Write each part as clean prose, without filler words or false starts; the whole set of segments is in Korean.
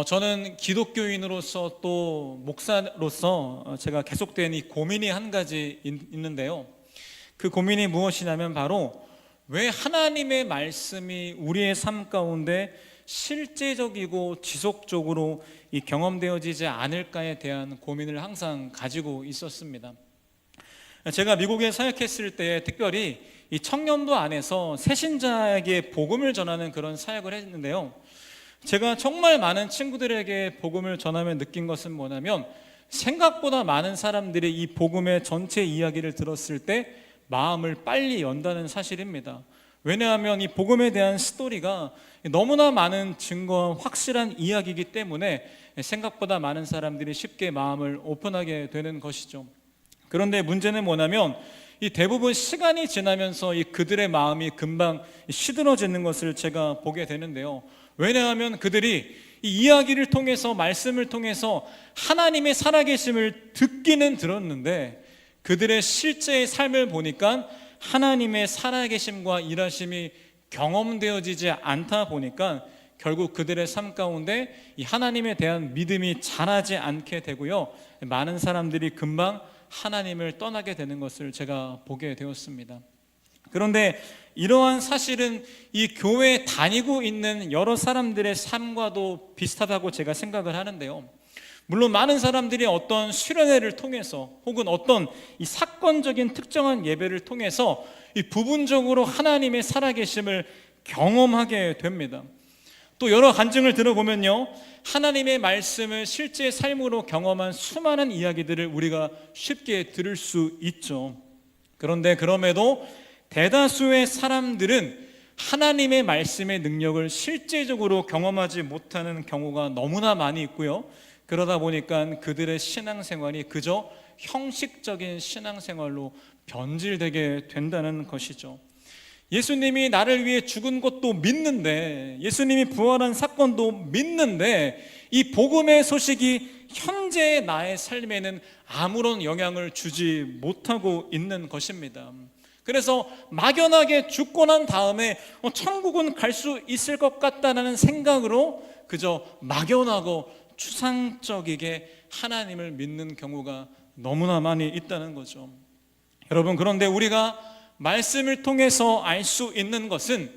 저는 기독교인으로서 또 목사로서 제가 계속된 이 고민이 한 가지 있는데요. 그 고민이 무엇이냐면 바로 왜 하나님의 말씀이 우리의 삶 가운데 실제적이고 지속적으로 이 경험되어지지 않을까에 대한 고민을 항상 가지고 있었습니다. 제가 미국에 사역했을 때 특별히 이 청년부 안에서 새신자에게 복음을 전하는 그런 사역을 했는데요. 제가 정말 많은 친구들에게 복음을 전하며 느낀 것은 뭐냐면 생각보다 많은 사람들이 이 복음의 전체 이야기를 들었을 때 마음을 빨리 연다는 사실입니다. 왜냐하면 이 복음에 대한 스토리가 너무나 많은 증거와 확실한 이야기이기 때문에 생각보다 많은 사람들이 쉽게 마음을 오픈하게 되는 것이죠. 그런데 문제는 뭐냐면 이 대부분 시간이 지나면서 이 그들의 마음이 금방 시들어지는 것을 제가 보게 되는데요. 왜냐하면 그들이 이 이야기를 통해서 말씀을 통해서 하나님의 살아계심을 듣기는 들었는데 그들의 실제의 삶을 보니까 하나님의 살아계심과 일하심이 경험되어지지 않다 보니까 결국 그들의 삶 가운데 이 하나님에 대한 믿음이 자라지 않게 되고요, 많은 사람들이 금방 하나님을 떠나게 되는 것을 제가 보게 되었습니다. 그런데 이러한 사실은 이 교회에 다니고 있는 여러 사람들의 삶과도 비슷하다고 제가 생각을 하는데요. 물론 많은 사람들이 어떤 수련회를 통해서 혹은 어떤 이 사건적인 특정한 예배를 통해서 이 부분적으로 하나님의 살아계심을 경험하게 됩니다. 또 여러 간증을 들어보면요, 하나님의 말씀을 실제 삶으로 경험한 수많은 이야기들을 우리가 쉽게 들을 수 있죠. 그런데 그럼에도 대다수의 사람들은 하나님의 말씀의 능력을 실제적으로 경험하지 못하는 경우가 너무나 많이 있고요, 그러다 보니까 그들의 신앙생활이 그저 형식적인 신앙생활로 변질되게 된다는 것이죠. 예수님이 나를 위해 죽은 것도 믿는데, 예수님이 부활한 사건도 믿는데 이 복음의 소식이 현재의 나의 삶에는 아무런 영향을 주지 못하고 있는 것입니다. 그래서 막연하게 죽고 난 다음에 천국은 갈 수 있을 것 같다는 생각으로 그저 막연하고 추상적이게 하나님을 믿는 경우가 너무나 많이 있다는 거죠. 여러분, 그런데 우리가 말씀을 통해서 알 수 있는 것은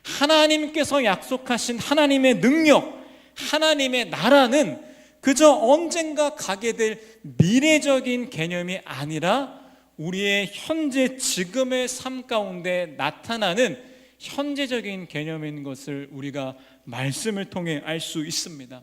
하나님께서 약속하신 하나님의 능력, 하나님의 나라는 그저 언젠가 가게 될 미래적인 개념이 아니라 우리의 현재 지금의 삶 가운데 나타나는 현재적인 개념인 것을 우리가 말씀을 통해 알 수 있습니다.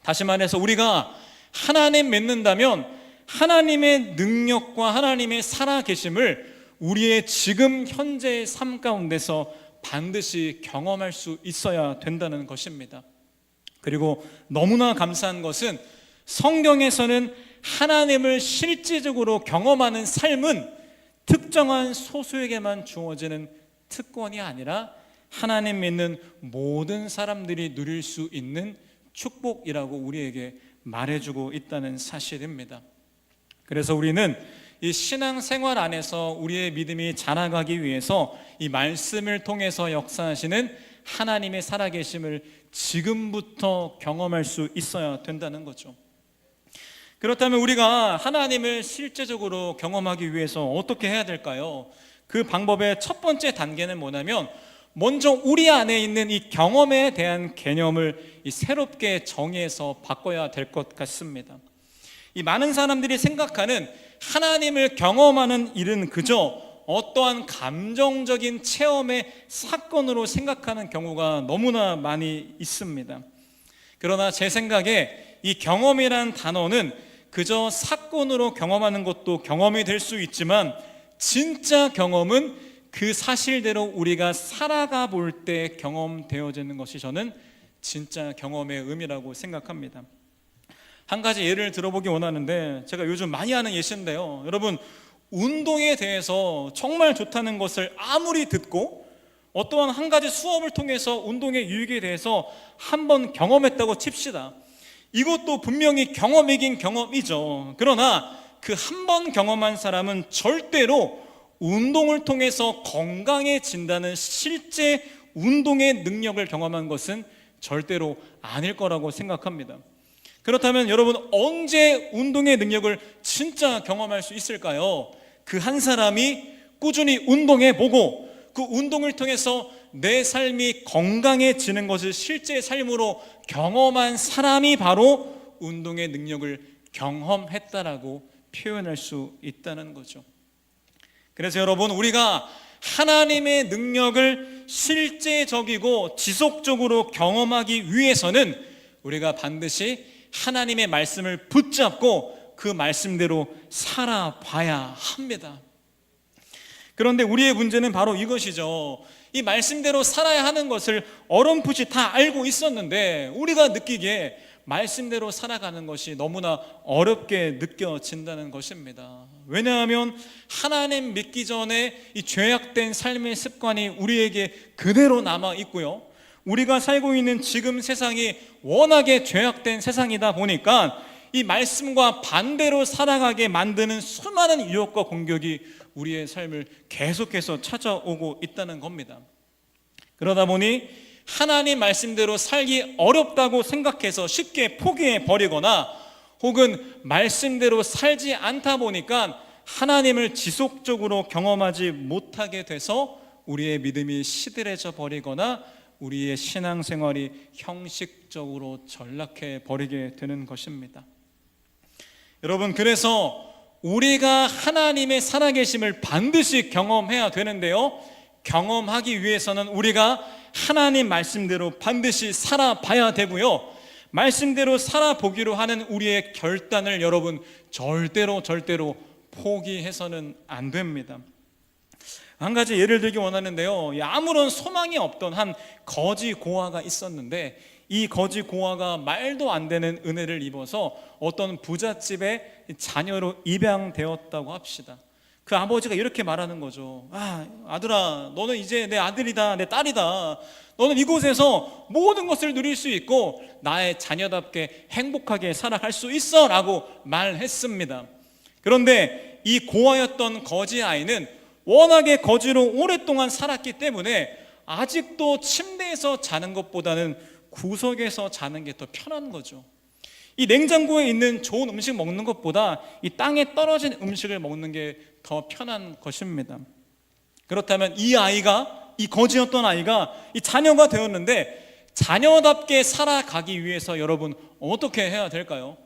다시 말해서 우리가 하나님 믿는다면 하나님의 능력과 하나님의 살아계심을 우리의 지금 현재의 삶 가운데서 반드시 경험할 수 있어야 된다는 것입니다. 그리고 너무나 감사한 것은 성경에서는 하나님을 실질적으로 경험하는 삶은 특정한 소수에게만 주어지는 특권이 아니라 하나님 믿는 모든 사람들이 누릴 수 있는 축복이라고 우리에게 말해주고 있다는 사실입니다. 그래서 우리는 이 신앙생활 안에서 우리의 믿음이 자라가기 위해서 이 말씀을 통해서 역사하시는 하나님의 살아계심을 지금부터 경험할 수 있어야 된다는 거죠. 그렇다면 우리가 하나님을 실제적으로 경험하기 위해서 어떻게 해야 될까요? 그 방법의 첫 번째 단계는 뭐냐면 먼저 우리 안에 있는 이 경험에 대한 개념을 새롭게 정의해서 바꿔야 될 것 같습니다. 이 많은 사람들이 생각하는 하나님을 경험하는 일은 그저 어떠한 감정적인 체험의 사건으로 생각하는 경우가 너무나 많이 있습니다. 그러나 제 생각에 이 경험이란 단어는 그저 사건으로 경험하는 것도 경험이 될 수 있지만 진짜 경험은 그 사실대로 우리가 살아가 볼 때 경험되어지는 것이 저는 진짜 경험의 의미라고 생각합니다. 한 가지 예를 들어보기 원하는데, 제가 요즘 많이 하는 예시인데요, 여러분, 운동에 대해서 정말 좋다는 것을 아무리 듣고 어떠한 한 가지 수업을 통해서 운동의 유익에 대해서 한번 경험했다고 칩시다. 이것도 분명히 경험이긴 경험이죠. 그러나 그 한 번 경험한 사람은 절대로 운동을 통해서 건강해진다는 실제 운동의 능력을 경험한 것은 절대로 아닐 거라고 생각합니다. 그렇다면 여러분, 언제 운동의 능력을 진짜 경험할 수 있을까요? 그 한 사람이 꾸준히 운동해 보고 그 운동을 통해서 내 삶이 건강해지는 것을 실제 삶으로 경험한 사람이 바로 운동의 능력을 경험했다라고 표현할 수 있다는 거죠. 그래서 여러분, 우리가 하나님의 능력을 실제적이고 지속적으로 경험하기 위해서는 우리가 반드시 하나님의 말씀을 붙잡고 그 말씀대로 살아봐야 합니다. 그런데 우리의 문제는 바로 이것이죠. 이 말씀대로 살아야 하는 것을 어렴풋이 다 알고 있었는데 우리가 느끼기에 말씀대로 살아가는 것이 너무나 어렵게 느껴진다는 것입니다. 왜냐하면 하나님 믿기 전에 이 죄악된 삶의 습관이 우리에게 그대로 남아 있고요, 우리가 살고 있는 지금 세상이 워낙에 죄악된 세상이다 보니까 이 말씀과 반대로 살아가게 만드는 수많은 유혹과 공격이 우리의 삶을 계속해서 찾아오고 있다는 겁니다. 그러다 보니 하나님 말씀대로 살기 어렵다고 생각해서 쉽게 포기해 버리거나 혹은 말씀대로 살지 않다 보니까 하나님을 지속적으로 경험하지 못하게 돼서 우리의 믿음이 시들해져 버리거나 우리의 신앙생활이 형식적으로 전락해 버리게 되는 것입니다. 여러분, 그래서 우리가 하나님의 살아계심을 반드시 경험해야 되는데요, 경험하기 위해서는 우리가 하나님 말씀대로 반드시 살아봐야 되고요, 말씀대로 살아보기로 하는 우리의 결단을 여러분 절대로 포기해서는 안 됩니다. 한 가지 예를 들기 원하는데요, 아무런 소망이 없던 한 거지 고아가 있었는데 이 거지 고아가 말도 안 되는 은혜를 입어서 어떤 부잣집의 자녀로 입양되었다고 합시다. 그 아버지가 이렇게 말하는 거죠. 아들아, 너는 이제 내 아들이다, 내 딸이다. 너는 이곳에서 모든 것을 누릴 수 있고 나의 자녀답게 행복하게 살아갈 수 있어 라고 말했습니다. 그런데 이 고아였던 거지 아이는 워낙에 거지로 오랫동안 살았기 때문에 아직도 침대에서 자는 것보다는 구석에서 자는 게 더 편한 거죠. 이 냉장고에 있는 좋은 음식 먹는 것보다 이 땅에 떨어진 음식을 먹는 게 더 편한 것입니다. 그렇다면 이 아이가, 이 거지였던 아이가 이 자녀가 되었는데 자녀답게 살아가기 위해서 여러분 어떻게 해야 될까요?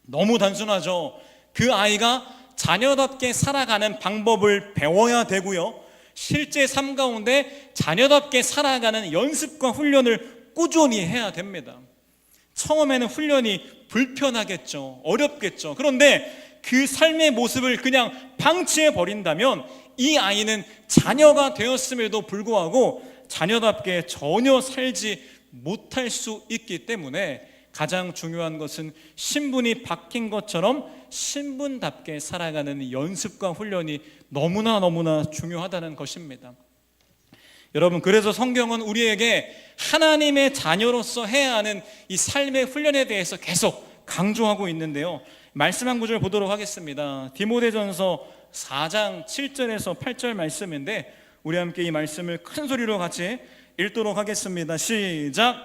너무 단순하죠. 그 아이가 자녀답게 살아가는 방법을 배워야 되고요, 실제 삶 가운데 자녀답게 살아가는 연습과 훈련을 꾸준히 해야 됩니다. 처음에는 훈련이 불편하겠죠, 어렵겠죠. 그런데 그 삶의 모습을 그냥 방치해 버린다면 이 아이는 자녀가 되었음에도 불구하고 자녀답게 전혀 살지 못할 수 있기 때문에 가장 중요한 것은 신분이 바뀐 것처럼 신분답게 살아가는 연습과 훈련이 너무나 중요하다는 것입니다. 여러분, 그래서 성경은 우리에게 하나님의 자녀로서 해야 하는 이 삶의 훈련에 대해서 계속 강조하고 있는데요, 말씀 한 구절 보도록 하겠습니다. 디모데전서 4장 7절에서 8절 말씀인데 우리 함께 이 말씀을 큰 소리로 같이 읽도록 하겠습니다. 시작.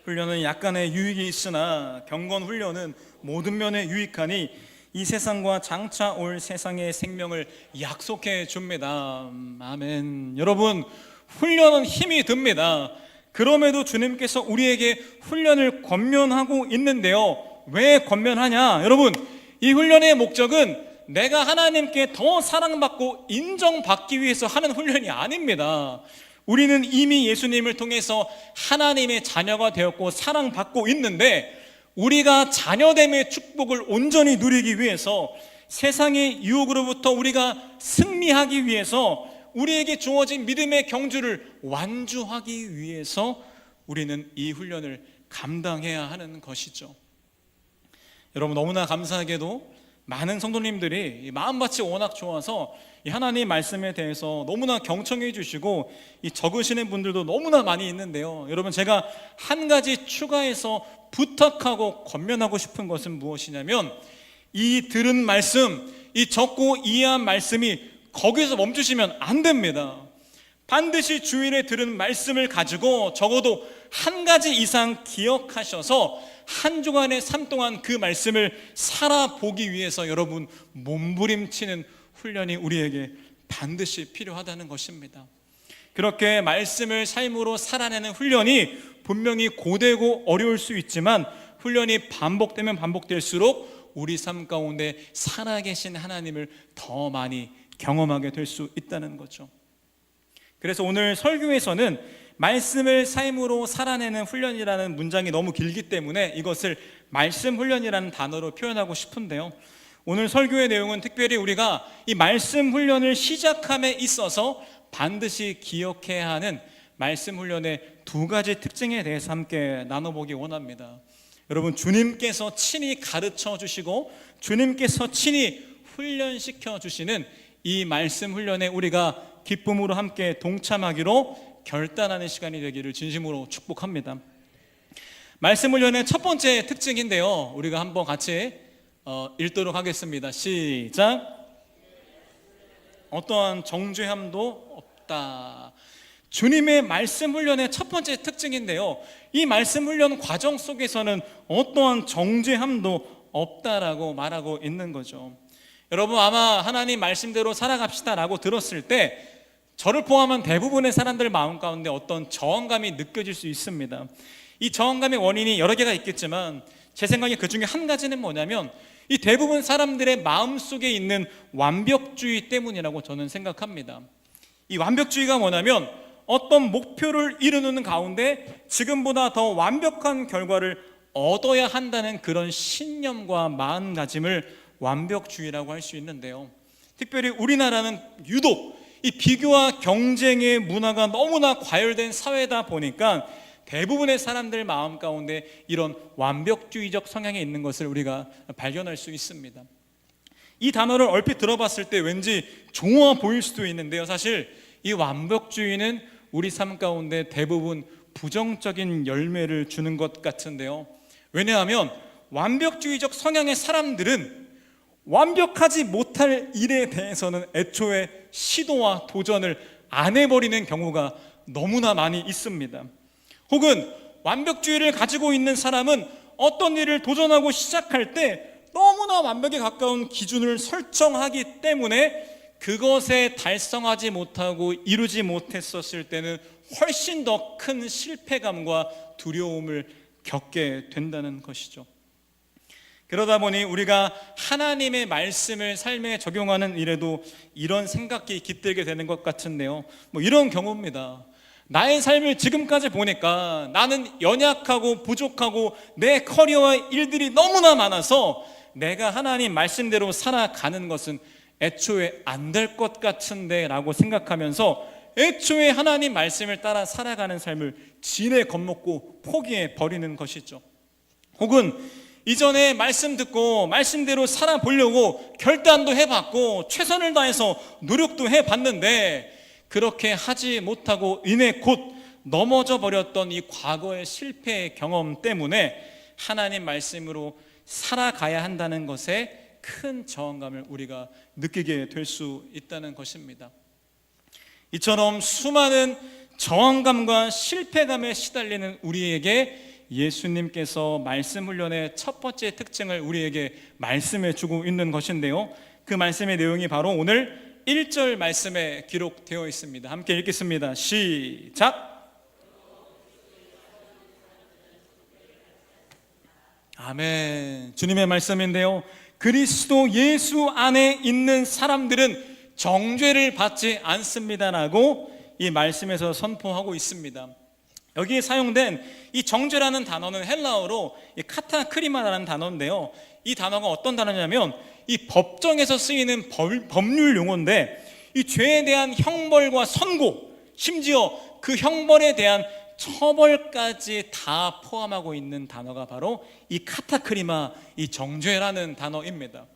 훈련은 약간의 유익이 있으나 경건 훈련은 모든 면에 유익하니 이 세상과 장차 올 세상의 생명을 약속해 줍니다. 아멘. 여러분, 훈련은 힘이 듭니다. 그럼에도 주님께서 우리에게 훈련을 권면하고 있는데요, 왜 권면하냐? 여러분, 이 훈련의 목적은 내가 하나님께 더 사랑받고 인정받기 위해서 하는 훈련이 아닙니다. 우리는 이미 예수님을 통해서 하나님의 자녀가 되었고 사랑받고 있는데 우리가 자녀됨의 축복을 온전히 누리기 위해서 세상의 유혹으로부터 우리가 승리하기 위해서 우리에게 주어진 믿음의 경주를 완주하기 위해서 우리는 이 훈련을 감당해야 하는 것이죠. 여러분, 너무나 감사하게도 많은 성도님들이 마음밭이 워낙 좋아서 이 하나님 말씀에 대해서 너무나 경청해 주시고 적으시는 분들도 너무나 많이 있는데요, 여러분, 제가 한 가지 추가해서 부탁하고 권면하고 싶은 것은 무엇이냐면 이 들은 말씀, 이 적고 이해한 말씀이 거기서 멈추시면 안 됩니다. 반드시 주일에 들은 말씀을 가지고 적어도 한 가지 이상 기억하셔서 한 주간의 삶 동안 그 말씀을 살아보기 위해서 여러분 몸부림치는 훈련이 우리에게 반드시 필요하다는 것입니다. 그렇게 말씀을 삶으로 살아내는 훈련이 분명히 고되고 어려울 수 있지만 훈련이 반복되면 반복될수록 우리 삶 가운데 살아계신 하나님을 더 많이 경험하게 될 수 있다는 거죠. 그래서 오늘 설교에서는 말씀을 삶으로 살아내는 훈련이라는 문장이 너무 길기 때문에 이것을 말씀 훈련이라는 단어로 표현하고 싶은데요, 오늘 설교의 내용은 특별히 우리가 이 말씀 훈련을 시작함에 있어서 반드시 기억해야 하는 말씀 훈련의 두 가지 특징에 대해서 함께 나눠보기 원합니다. 여러분, 주님께서 친히 가르쳐 주시고 주님께서 친히 훈련시켜 주시는 이 말씀 훈련에 우리가 기쁨으로 함께 동참하기로 결단하는 시간이 되기를 진심으로 축복합니다. 말씀 훈련의 첫 번째 특징인데요, 우리가 한번 같이 읽도록 하겠습니다. 시작. 어떠한 정죄함도 없다. 주님의 말씀 훈련의 첫 번째 특징인데요, 이 말씀 훈련 과정 속에서는 어떠한 정죄함도 없다라고 말하고 있는 거죠. 여러분, 아마 하나님 말씀대로 살아갑시다 라고 들었을 때 저를 포함한 대부분의 사람들 마음 가운데 어떤 저항감이 느껴질 수 있습니다. 이 저항감의 원인이 여러 개가 있겠지만 제 생각에 그 중에 한 가지는 뭐냐면 이 대부분 사람들의 마음속에 있는 완벽주의 때문이라고 저는 생각합니다. 이 완벽주의가 뭐냐면 어떤 목표를 이루는 가운데 지금보다 더 완벽한 결과를 얻어야 한다는 그런 신념과 마음가짐을 완벽주의라고 할 수 있는데요, 특별히 우리나라는 유독 이 비교와 경쟁의 문화가 너무나 과열된 사회다 보니까 대부분의 사람들 마음 가운데 이런 완벽주의적 성향이 있는 것을 우리가 발견할 수 있습니다. 이 단어를 얼핏 들어봤을 때 왠지 좋아 보일 수도 있는데요, 사실 이 완벽주의는 우리 삶 가운데 대부분 부정적인 열매를 주는 것 같은데요, 왜냐하면 완벽주의적 성향의 사람들은 완벽하지 못할 일에 대해서는 애초에 시도와 도전을 안 해버리는 경우가 너무나 많이 있습니다. 혹은 완벽주의를 가지고 있는 사람은 어떤 일을 도전하고 시작할 때 너무나 완벽에 가까운 기준을 설정하기 때문에 그것에 달성하지 못하고 이루지 못했었을 때는 훨씬 더 큰 실패감과 두려움을 겪게 된다는 것이죠. 그러다 보니 우리가 하나님의 말씀을 삶에 적용하는 일에도 이런 생각이 깃들게 되는 것 같은데요, 이런 경우입니다. 나의 삶을 지금까지 보니까 나는 연약하고 부족하고 내 커리어와 일들이 너무나 많아서 내가 하나님 말씀대로 살아가는 것은 애초에 안 될 것 같은데 라고 생각하면서 애초에 하나님 말씀을 따라 살아가는 삶을 진에 겁먹고 포기해 버리는 것이죠. 혹은 이전에 말씀 듣고 말씀대로 살아보려고 결단도 해봤고 최선을 다해서 노력도 해봤는데 그렇게 하지 못하고 이내 곧 넘어져 버렸던 이 과거의 실패의 경험 때문에 하나님 말씀으로 살아가야 한다는 것에 큰 저항감을 우리가 느끼게 될 수 있다는 것입니다. 이처럼 수많은 저항감과 실패감에 시달리는 우리에게 예수님께서 말씀 훈련의 첫 번째 특징을 우리에게 말씀해 주고 있는 것인데요, 그 말씀의 내용이 바로 오늘 1절 말씀에 기록되어 있습니다. 함께 읽겠습니다. 시작. 아멘. 주님의 말씀인데요, 그리스도 예수 안에 있는 사람들은 정죄를 받지 않습니다라고 이 말씀에서 선포하고 있습니다. 여기에 사용된 이 정죄라는 단어는 헬라어로 이 카타크리마라는 단어인데요, 이 단어가 어떤 단어냐면 이 법정에서 쓰이는 법률 용어인데 이 죄에 대한 형벌과 선고, 심지어 그 형벌에 대한 처벌까지 다 포함하고 있는 단어가 바로 이 카타크리마, 이 정죄라는 단어입니다.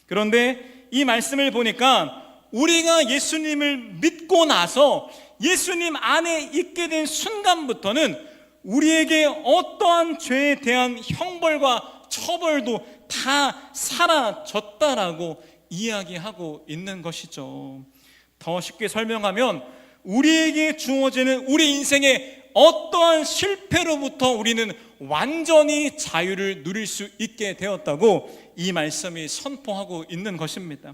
그런데 이 말씀을 보니까 우리가 예수님을 믿고 나서 예수님 안에 있게 된 순간부터는 우리에게 어떠한 죄에 대한 형벌과 처벌도 다 사라졌다라고 이야기하고 있는 것이죠. 더 쉽게 설명하면 우리에게 주어지는 우리 인생의 어떠한 실패로부터 우리는 완전히 자유를 누릴 수 있게 되었다고 이 말씀이 선포하고 있는 것입니다.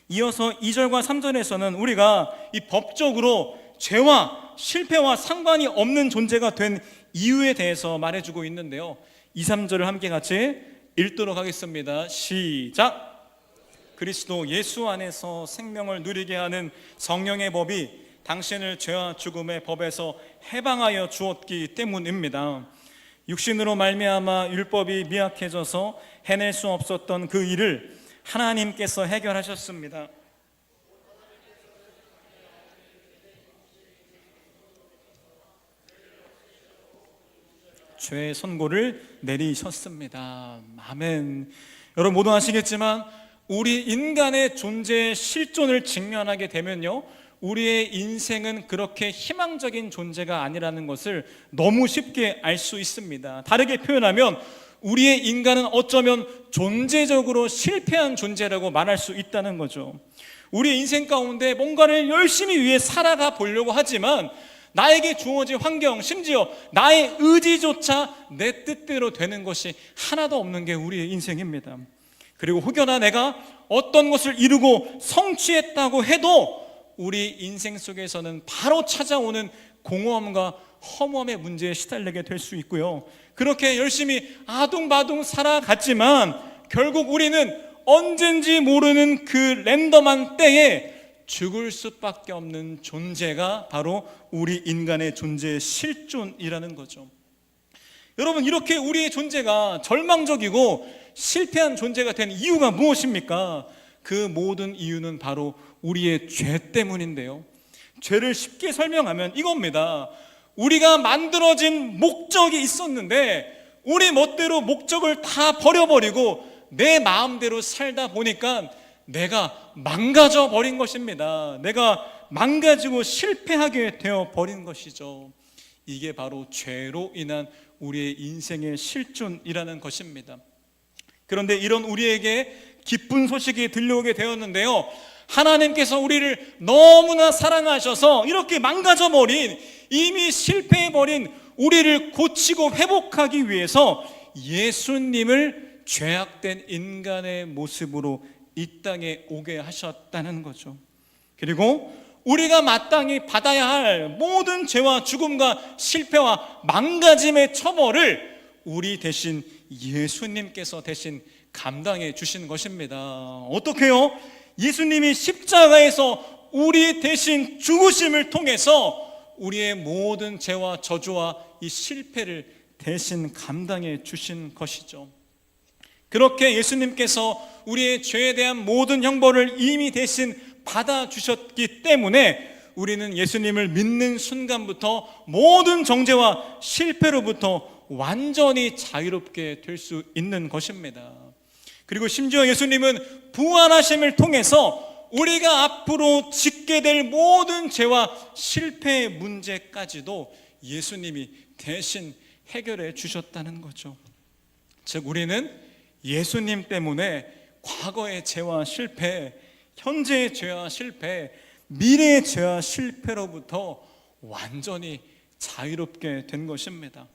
이어서 2절과 3절에서는 우리가 이 법적으로 죄와 실패와 상관이 없는 존재가 된 이유에 대해서 말해주고 있는데요, 2, 3절을 함께 같이 읽도록 하겠습니다. 시작! 그리스도 예수 안에서 생명을 누리게 하는 성령의 법이 당신을 죄와 죽음의 법에서 해방하여 주었기 때문입니다. 육신으로 말미암아 율법이 미약해져서 해낼 수 없었던 그 일을 하나님께서 해결하셨습니다. 죄의 선고를 내리셨습니다. 아멘. 여러분 모두 아시겠지만 우리 인간의 존재의 실존을 직면하게 되면요, 우리의 인생은 그렇게 희망적인 존재가 아니라는 것을 너무 쉽게 알 수 있습니다. 다르게 표현하면 우리의 인간은 어쩌면 존재적으로 실패한 존재라고 말할 수 있다는 거죠. 우리의 인생 가운데 뭔가를 열심히 위해 살아가 보려고 하지만 나에게 주어진 환경, 심지어 나의 의지조차 내 뜻대로 되는 것이 하나도 없는 게 우리의 인생입니다. 그리고 혹여나 내가 어떤 것을 이루고 성취했다고 해도 우리 인생 속에서는 바로 찾아오는 공허함과 허무함의 문제에 시달리게 될 수 있고요, 그렇게 열심히 아둥바둥 살아갔지만 결국 우리는 언젠지 모르는 그 랜덤한 때에 죽을 수밖에 없는 존재가 바로 우리 인간의 존재의 실존이라는 거죠. 여러분, 이렇게 우리의 존재가 절망적이고 실패한 존재가 된 이유가 무엇입니까? 그 모든 이유는 바로 우리의 죄 때문인데요, 죄를 쉽게 설명하면 이겁니다. 우리가 만들어진 목적이 있었는데 우리 멋대로 목적을 다 버려버리고 내 마음대로 살다 보니까 내가 망가져 버린 것입니다. 내가 망가지고 실패하게 되어 버린 것이죠. 이게 바로 죄로 인한 우리의 인생의 실존이라는 것입니다. 그런데 이런 우리에게 기쁜 소식이 들려오게 되었는데요, 하나님께서 우리를 너무나 사랑하셔서 이렇게 망가져버린, 이미 실패해버린 우리를 고치고 회복하기 위해서 예수님을 죄악된 인간의 모습으로 이 땅에 오게 하셨다는 거죠. 그리고 우리가 마땅히 받아야 할 모든 죄와 죽음과 실패와 망가짐의 처벌을 우리 대신 예수님께서 대신 감당해 주신 것입니다. 어떻게요? 예수님이 십자가에서 우리 대신 죽으심을 통해서 우리의 모든 죄와 저주와 이 실패를 대신 감당해 주신 것이죠. 그렇게 예수님께서 우리의 죄에 대한 모든 형벌을 이미 대신 받아주셨기 때문에 우리는 예수님을 믿는 순간부터 모든 정죄와 실패로부터 완전히 자유롭게 될 수 있는 것입니다. 그리고 심지어 예수님은 부활하심을 통해서 우리가 앞으로 짓게 될 모든 죄와 실패의 문제까지도 예수님이 대신 해결해 주셨다는 거죠. 즉 우리는 예수님 때문에 과거의 죄와 실패, 현재의 죄와 실패, 미래의 죄와 실패로부터 완전히 자유롭게 된 것입니다.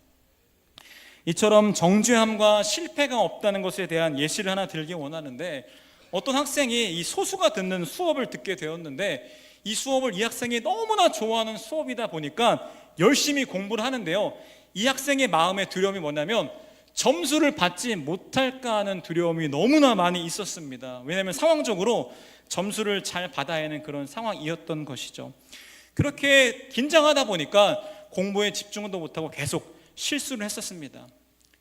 이처럼 정죄함과 실패가 없다는 것에 대한 예시를 하나 들기 원하는데, 어떤 학생이 이 소수가 듣는 수업을 듣게 되었는데 이 수업을 이 학생이 너무나 좋아하는 수업이다 보니까 열심히 공부를 하는데요, 이 학생의 마음의 두려움이 뭐냐면 점수를 받지 못할까 하는 두려움이 너무나 많이 있었습니다. 왜냐하면 상황적으로 점수를 잘 받아야 하는 그런 상황이었던 것이죠. 그렇게 긴장하다 보니까 공부에 집중도 못하고 계속 실수를 했었습니다.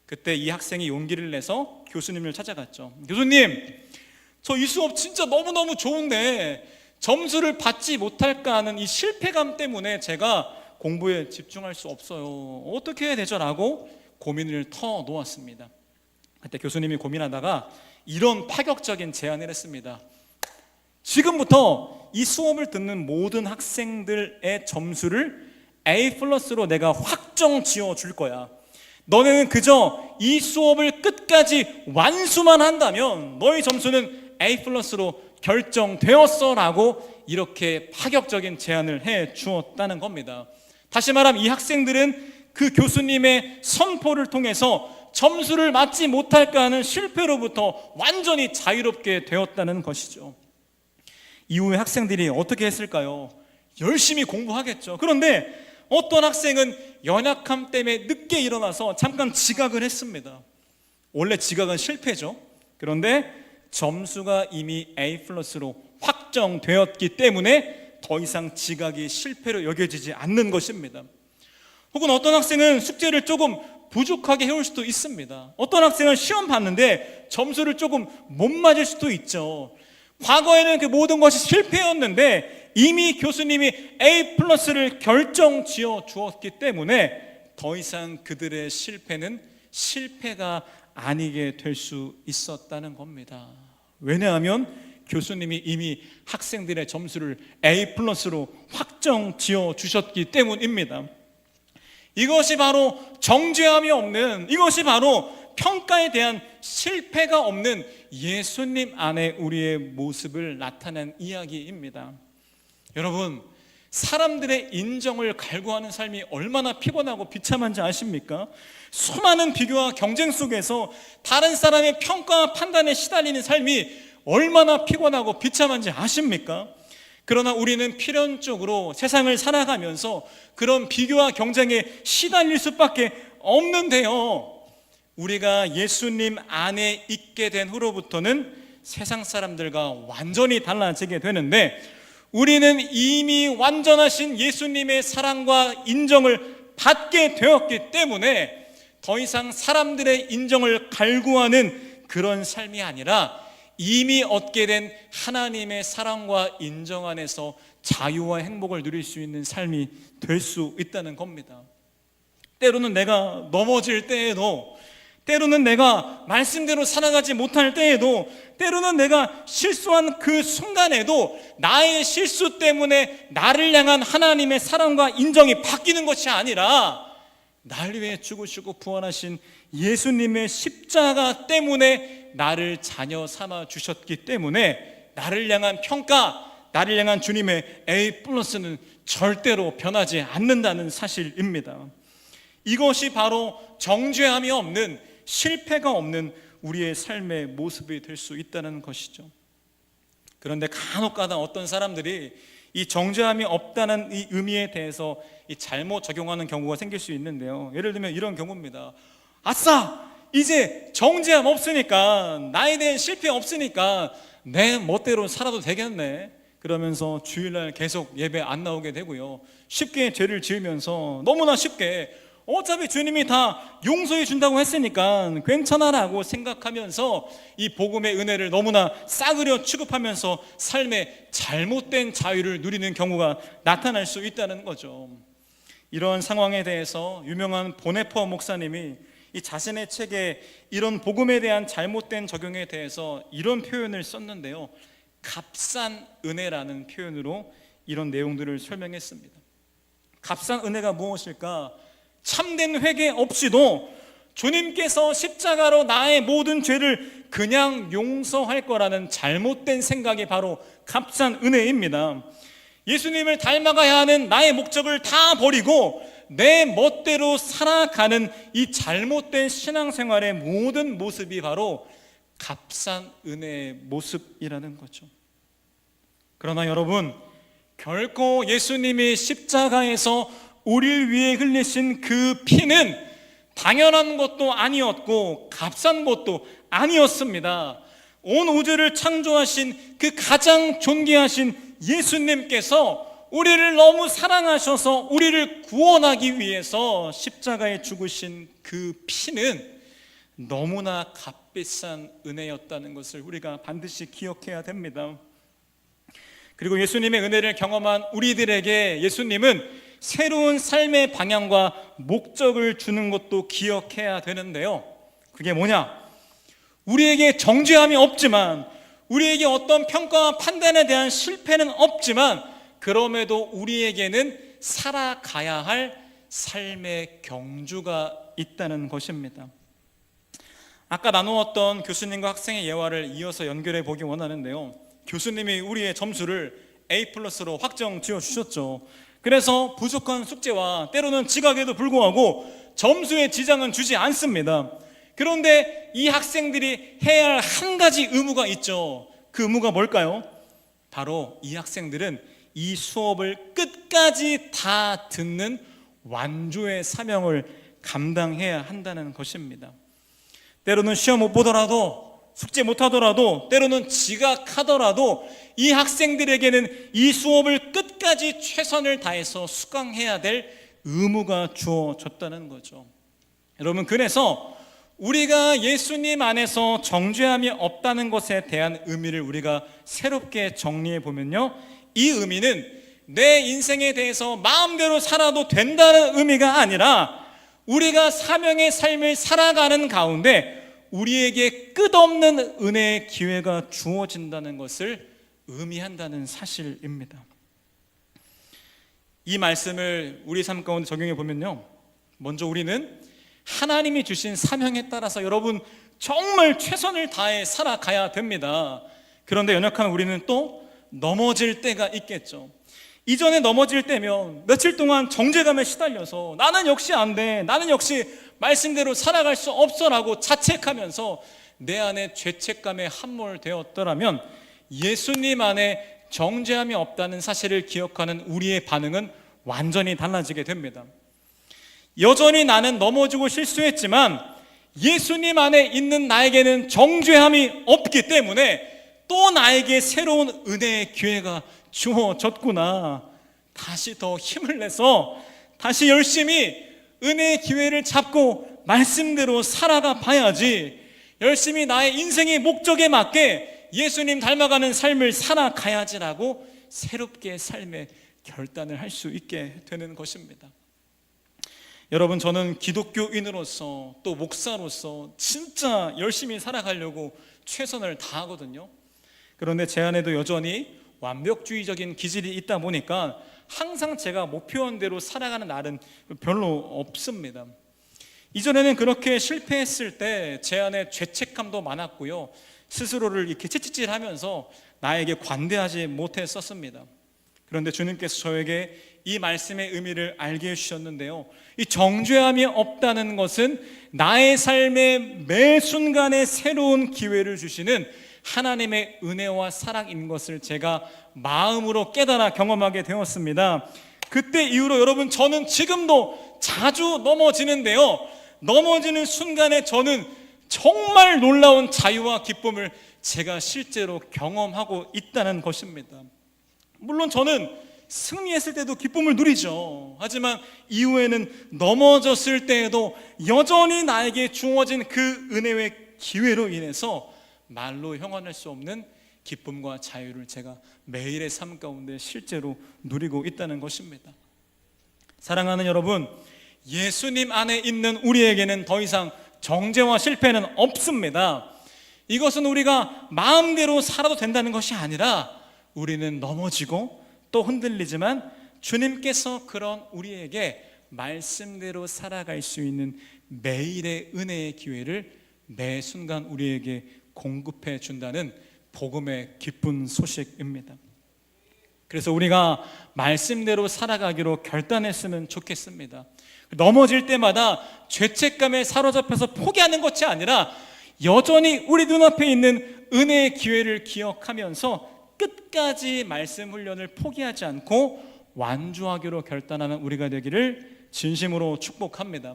그때 이 학생이 용기를 내서 교수님을 찾아갔죠. 교수님, 저 이 수업 진짜 너무너무 좋은데 점수를 받지 못할까 하는 이 실패감 때문에 제가 공부에 집중할 수 없어요. 어떻게 해야 되죠? 라고 고민을 터놓았습니다. 그때 교수님이 고민하다가 이런 파격적인 제안을 했습니다. 지금부터 이 수업을 듣는 모든 학생들의 점수를 A+로 내가 확정 지어 줄 거야. 너네는 그저 이 수업을 끝까지 완수만 한다면 너희 점수는 A+로 결정되었어 라고 이렇게 파격적인 제안을 해 주었다는 겁니다. 다시 말하면 이 학생들은 그 교수님의 선포를 통해서 점수를 맞지 못할까 하는 실패로부터 완전히 자유롭게 되었다는 것이죠. 이후에 학생들이 어떻게 했을까요? 열심히 공부하겠죠. 그런데 어떤 학생은 연약함 때문에 늦게 일어나서 잠깐 지각을 했습니다. 원래 지각은 실패죠. 그런데 점수가 이미 A+로 확정되었기 때문에 더 이상 지각이 실패로 여겨지지 않는 것입니다. 혹은 어떤 학생은 숙제를 조금 부족하게 해올 수도 있습니다. 어떤 학생은 시험 봤는데 점수를 조금 못 맞을 수도 있죠. 과거에는 그 모든 것이 실패였는데 이미 교수님이 A+를 결정 지어 주었기 때문에 더 이상 그들의 실패는 실패가 아니게 될 수 있었다는 겁니다. 왜냐하면 교수님이 이미 학생들의 점수를 A+로 확정 지어 주셨기 때문입니다. 이것이 바로 정죄함이 없는, 이것이 바로 평가에 대한 실패가 없는 예수님 안에 우리의 모습을 나타낸 이야기입니다. 여러분, 사람들의 인정을 갈구하는 삶이 얼마나 피곤하고 비참한지 아십니까? 수많은 비교와 경쟁 속에서 다른 사람의 평가와 판단에 시달리는 삶이 얼마나 피곤하고 비참한지 아십니까? 그러나 우리는 필연적으로 세상을 살아가면서 그런 비교와 경쟁에 시달릴 수밖에 없는데요, 우리가 예수님 안에 있게 된 후로부터는 세상 사람들과 완전히 달라지게 되는데, 우리는 이미 완전하신 예수님의 사랑과 인정을 받게 되었기 때문에 더 이상 사람들의 인정을 갈구하는 그런 삶이 아니라 이미 얻게 된 하나님의 사랑과 인정 안에서 자유와 행복을 누릴 수 있는 삶이 될 수 있다는 겁니다. 때로는 내가 넘어질 때에도, 때로는 내가 말씀대로 살아가지 못할 때에도, 때로는 내가 실수한 그 순간에도 나의 실수 때문에 나를 향한 하나님의 사랑과 인정이 바뀌는 것이 아니라 날 위해 죽으시고 부활하신 예수님의 십자가 때문에 나를 자녀 삼아 주셨기 때문에 나를 향한 평가, 나를 향한 주님의 A+는 절대로 변하지 않는다는 사실입니다. 이것이 바로 정죄함이 없는, 실패가 없는 우리의 삶의 모습이 될 수 있다는 것이죠. 그런데 간혹가다 어떤 사람들이 이 정죄함이 없다는 이 의미에 대해서 이 잘못 적용하는 경우가 생길 수 있는데요, 예를 들면 이런 경우입니다. 아싸! 이제 정죄함 없으니까, 나에 대한 실패 없으니까 내 멋대로 살아도 되겠네. 그러면서 주일날 계속 예배 안 나오게 되고요, 쉽게 죄를 지으면서 너무나 쉽게 어차피 주님이 다 용서해 준다고 했으니까 괜찮아라고 생각하면서 이 복음의 은혜를 너무나 싸그려 취급하면서 삶의 잘못된 자유를 누리는 경우가 나타날 수 있다는 거죠. 이런 상황에 대해서 유명한 보네퍼 목사님이 이 자신의 책에 이런 복음에 대한 잘못된 적용에 대해서 이런 표현을 썼는데요, 값싼 은혜라는 표현으로 이런 내용들을 설명했습니다. 값싼 은혜가 무엇일까? 참된 회개 없이도 주님께서 십자가로 나의 모든 죄를 그냥 용서할 거라는 잘못된 생각이 바로 값싼 은혜입니다. 예수님을 닮아가야 하는 나의 목적을 다 버리고 내 멋대로 살아가는 이 잘못된 신앙생활의 모든 모습이 바로 값싼 은혜의 모습이라는 거죠. 그러나 여러분, 결코 예수님이 십자가에서 우리를 위해 흘리신 그 피는 당연한 것도 아니었고 값싼 것도 아니었습니다. 온 우주를 창조하신 그 가장 존귀하신 예수님께서 우리를 너무 사랑하셔서 우리를 구원하기 위해서 십자가에 죽으신 그 피는 너무나 값비싼 은혜였다는 것을 우리가 반드시 기억해야 됩니다. 그리고 예수님의 은혜를 경험한 우리들에게 예수님은 새로운 삶의 방향과 목적을 주는 것도 기억해야 되는데요, 그게 뭐냐? 우리에게 정죄함이 없지만, 우리에게 어떤 평가와 판단에 대한 실패는 없지만, 그럼에도 우리에게는 살아가야 할 삶의 경주가 있다는 것입니다. 아까 나누었던 교수님과 학생의 예화를 이어서 연결해 보기 원하는데요, 교수님이 우리의 점수를 A+로 확정 지어 주셨죠. 그래서 부족한 숙제와 때로는 지각에도 불구하고 점수에 지장은 주지 않습니다. 그런데 이 학생들이 해야 할 한 가지 의무가 있죠. 그 의무가 뭘까요? 바로 이 학생들은 이 수업을 끝까지 다 듣는 완주의 사명을 감당해야 한다는 것입니다. 때로는 시험 못 보더라도, 숙제 못 하더라도, 때로는 지각하더라도 이 학생들에게는 이 수업을 끝까지 최선을 다해서 수강해야 될 의무가 주어졌다는 거죠. 여러분, 그래서 우리가 예수님 안에서 정죄함이 없다는 것에 대한 의미를 우리가 새롭게 정리해 보면요, 이 의미는 내 인생에 대해서 마음대로 살아도 된다는 의미가 아니라 우리가 사명의 삶을 살아가는 가운데 우리에게 끝없는 은혜의 기회가 주어진다는 것을 의미한다는 사실입니다. 이 말씀을 우리 삶 가운데 적용해 보면요, 먼저 우리는 하나님이 주신 사명에 따라서 여러분 정말 최선을 다해 살아가야 됩니다. 그런데 연약한 우리는 또 넘어질 때가 있겠죠. 이전에 넘어질 때면 며칠 동안 정죄감에 시달려서 나는 역시 안 돼, 나는 역시 말씀대로 살아갈 수 없어 라고 자책하면서 내 안에 죄책감에 함몰되었더라면 예수님 안에 정죄함이 없다는 사실을 기억하는 우리의 반응은 완전히 달라지게 됩니다. 여전히 나는 넘어지고 실수했지만 예수님 안에 있는 나에게는 정죄함이 없기 때문에 또 나에게 새로운 은혜의 기회가 주어졌구나, 다시 더 힘을 내서 다시 열심히 은혜의 기회를 잡고 말씀대로 살아가 봐야지, 열심히 나의 인생의 목적에 맞게 예수님 닮아가는 삶을 살아가야지라고 새롭게 삶의 결단을 할 수 있게 되는 것입니다. 여러분, 저는 기독교인으로서 또 목사로서 진짜 열심히 살아가려고 최선을 다하거든요. 그런데 제 안에도 여전히 완벽주의적인 기질이 있다 보니까 항상 제가 목표한 대로 살아가는 날은 별로 없습니다. 이전에는 그렇게 실패했을 때 제 안에 죄책감도 많았고요, 스스로를 이렇게 채찍질하면서 나에게 관대하지 못했었습니다. 그런데 주님께서 저에게 이 말씀의 의미를 알게 해주셨는데요, 이 정죄함이 없다는 것은 나의 삶의 매 순간에 새로운 기회를 주시는 하나님의 은혜와 사랑인 것을 제가 마음으로 깨달아 경험하게 되었습니다. 그때 이후로 여러분, 저는 지금도 자주 넘어지는데요, 넘어지는 순간에 저는 정말 놀라운 자유와 기쁨을 제가 실제로 경험하고 있다는 것입니다. 물론 저는 승리했을 때도 기쁨을 누리죠. 하지만 이후에는 넘어졌을 때에도 여전히 나에게 주어진 그 은혜의 기회로 인해서 말로 형언할 수 없는 기쁨과 자유를 제가 매일의 삶 가운데 실제로 누리고 있다는 것입니다. 사랑하는 여러분, 예수님 안에 있는 우리에게는 더 이상 정죄와 실패는 없습니다. 이것은 우리가 마음대로 살아도 된다는 것이 아니라 우리는 넘어지고 또 흔들리지만 주님께서 그런 우리에게 말씀대로 살아갈 수 있는 매일의 은혜의 기회를 매 순간 우리에게 공급해 준다는 복음의 기쁜 소식입니다. 그래서 우리가 말씀대로 살아가기로 결단했으면 좋겠습니다. 넘어질 때마다 죄책감에 사로잡혀서 포기하는 것이 아니라 여전히 우리 눈앞에 있는 은혜의 기회를 기억하면서 끝까지 말씀 훈련을 포기하지 않고 완주하기로 결단하는 우리가 되기를 진심으로 축복합니다.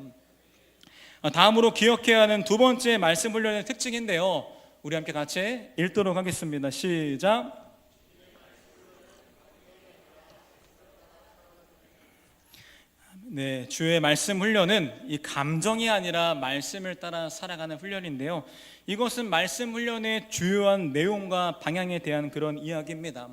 다음으로 기억해야 하는 두 번째 말씀 훈련의 특징인데요, 우리 함께 같이 읽도록 하겠습니다. 시작. 네, 주의 말씀 훈련은 이 감정이 아니라 말씀을 따라 살아가는 훈련인데요, 이것은 말씀 훈련의 주요한 내용과 방향에 대한 그런 이야기입니다.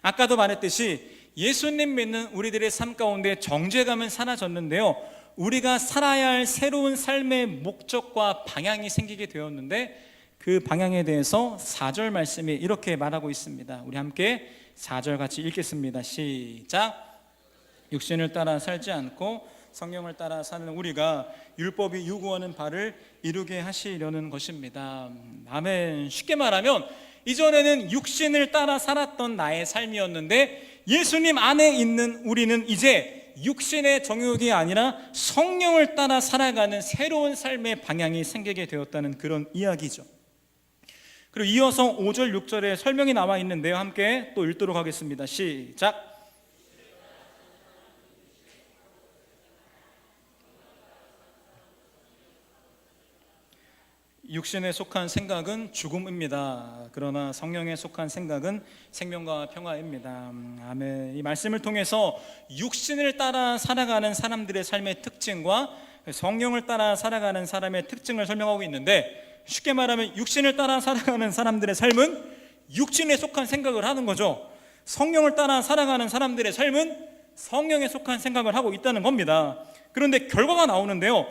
아까도 말했듯이 예수님 믿는 우리들의 삶 가운데 정죄감은 사라졌는데요, 우리가 살아야 할 새로운 삶의 목적과 방향이 생기게 되었는데 그 방향에 대해서 4절 말씀이 이렇게 말하고 있습니다. 우리 함께 4절 같이 읽겠습니다. 시작. 육신을 따라 살지 않고 성령을 따라 사는 우리가 율법이 요구하는 바를 이루게 하시려는 것입니다. 아멘. 쉽게 말하면 이전에는 육신을 따라 살았던 나의 삶이었는데 예수님 안에 있는 우리는 이제 육신의 정욕이 아니라 성령을 따라 살아가는 새로운 삶의 방향이 생기게 되었다는 그런 이야기죠. 그리고 이어서 5절 6절에 설명이 나와 있는데요, 함께 또 읽도록 하겠습니다. 시작. 육신에 속한 생각은 죽음입니다. 그러나 성령에 속한 생각은 생명과 평화입니다. 아멘. 이 말씀을 통해서 육신을 따라 살아가는 사람들의 삶의 특징과 성령을 따라 살아가는 사람의 특징을 설명하고 있는데, 쉽게 말하면 육신을 따라 살아가는 사람들의 삶은 육신에 속한 생각을 하는 거죠. 성령을 따라 살아가는 사람들의 삶은 성령에 속한 생각을 하고 있다는 겁니다. 그런데 결과가 나오는데요,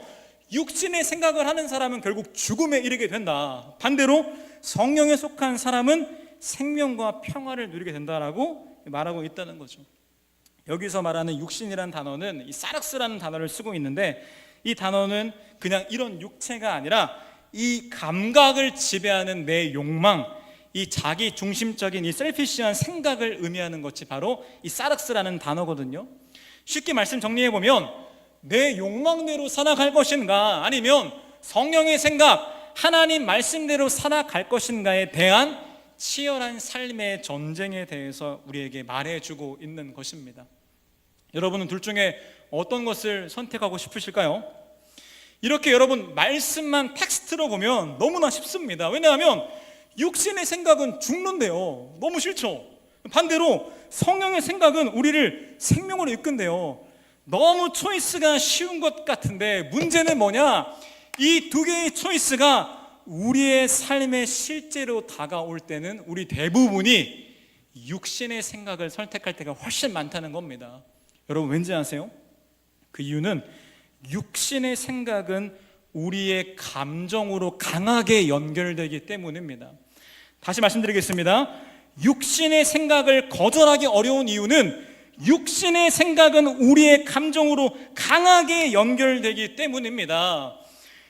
육신의 생각을 하는 사람은 결국 죽음에 이르게 된다. 반대로 성령에 속한 사람은 생명과 평화를 누리게 된다라고 말하고 있다는 거죠. 여기서 말하는 육신이라는 단어는 이 사륵스라는 단어를 쓰고 있는데, 이 단어는 그냥 이런 육체가 아니라 이 감각을 지배하는 내 욕망, 이 자기 중심적인 이 셀피시한 생각을 의미하는 것이 바로 이 사륵스라는 단어거든요. 쉽게 말씀 정리해 보면 내 욕망대로 살아갈 것인가, 아니면 성령의 생각, 하나님 말씀대로 살아갈 것인가에 대한 치열한 삶의 전쟁에 대해서 우리에게 말해주고 있는 것입니다. 여러분은 둘 중에 어떤 것을 선택하고 싶으실까요? 이렇게 여러분 말씀만 텍스트로 보면 너무나 쉽습니다. 왜냐하면 육신의 생각은 죽는데요, 너무 싫죠. 반대로 성령의 생각은 우리를 생명으로 이끈대요. 너무 초이스가 쉬운 것 같은데 문제는 뭐냐? 이 두 개의 초이스가 우리의 삶에 실제로 다가올 때는 우리 대부분이 육신의 생각을 선택할 때가 훨씬 많다는 겁니다. 여러분 왠지 아세요? 그 이유는 육신의 생각은 우리의 감정으로 강하게 연결되기 때문입니다. 다시 말씀드리겠습니다. 육신의 생각을 거절하기 어려운 이유는 육신의 생각은 우리의 감정으로 강하게 연결되기 때문입니다.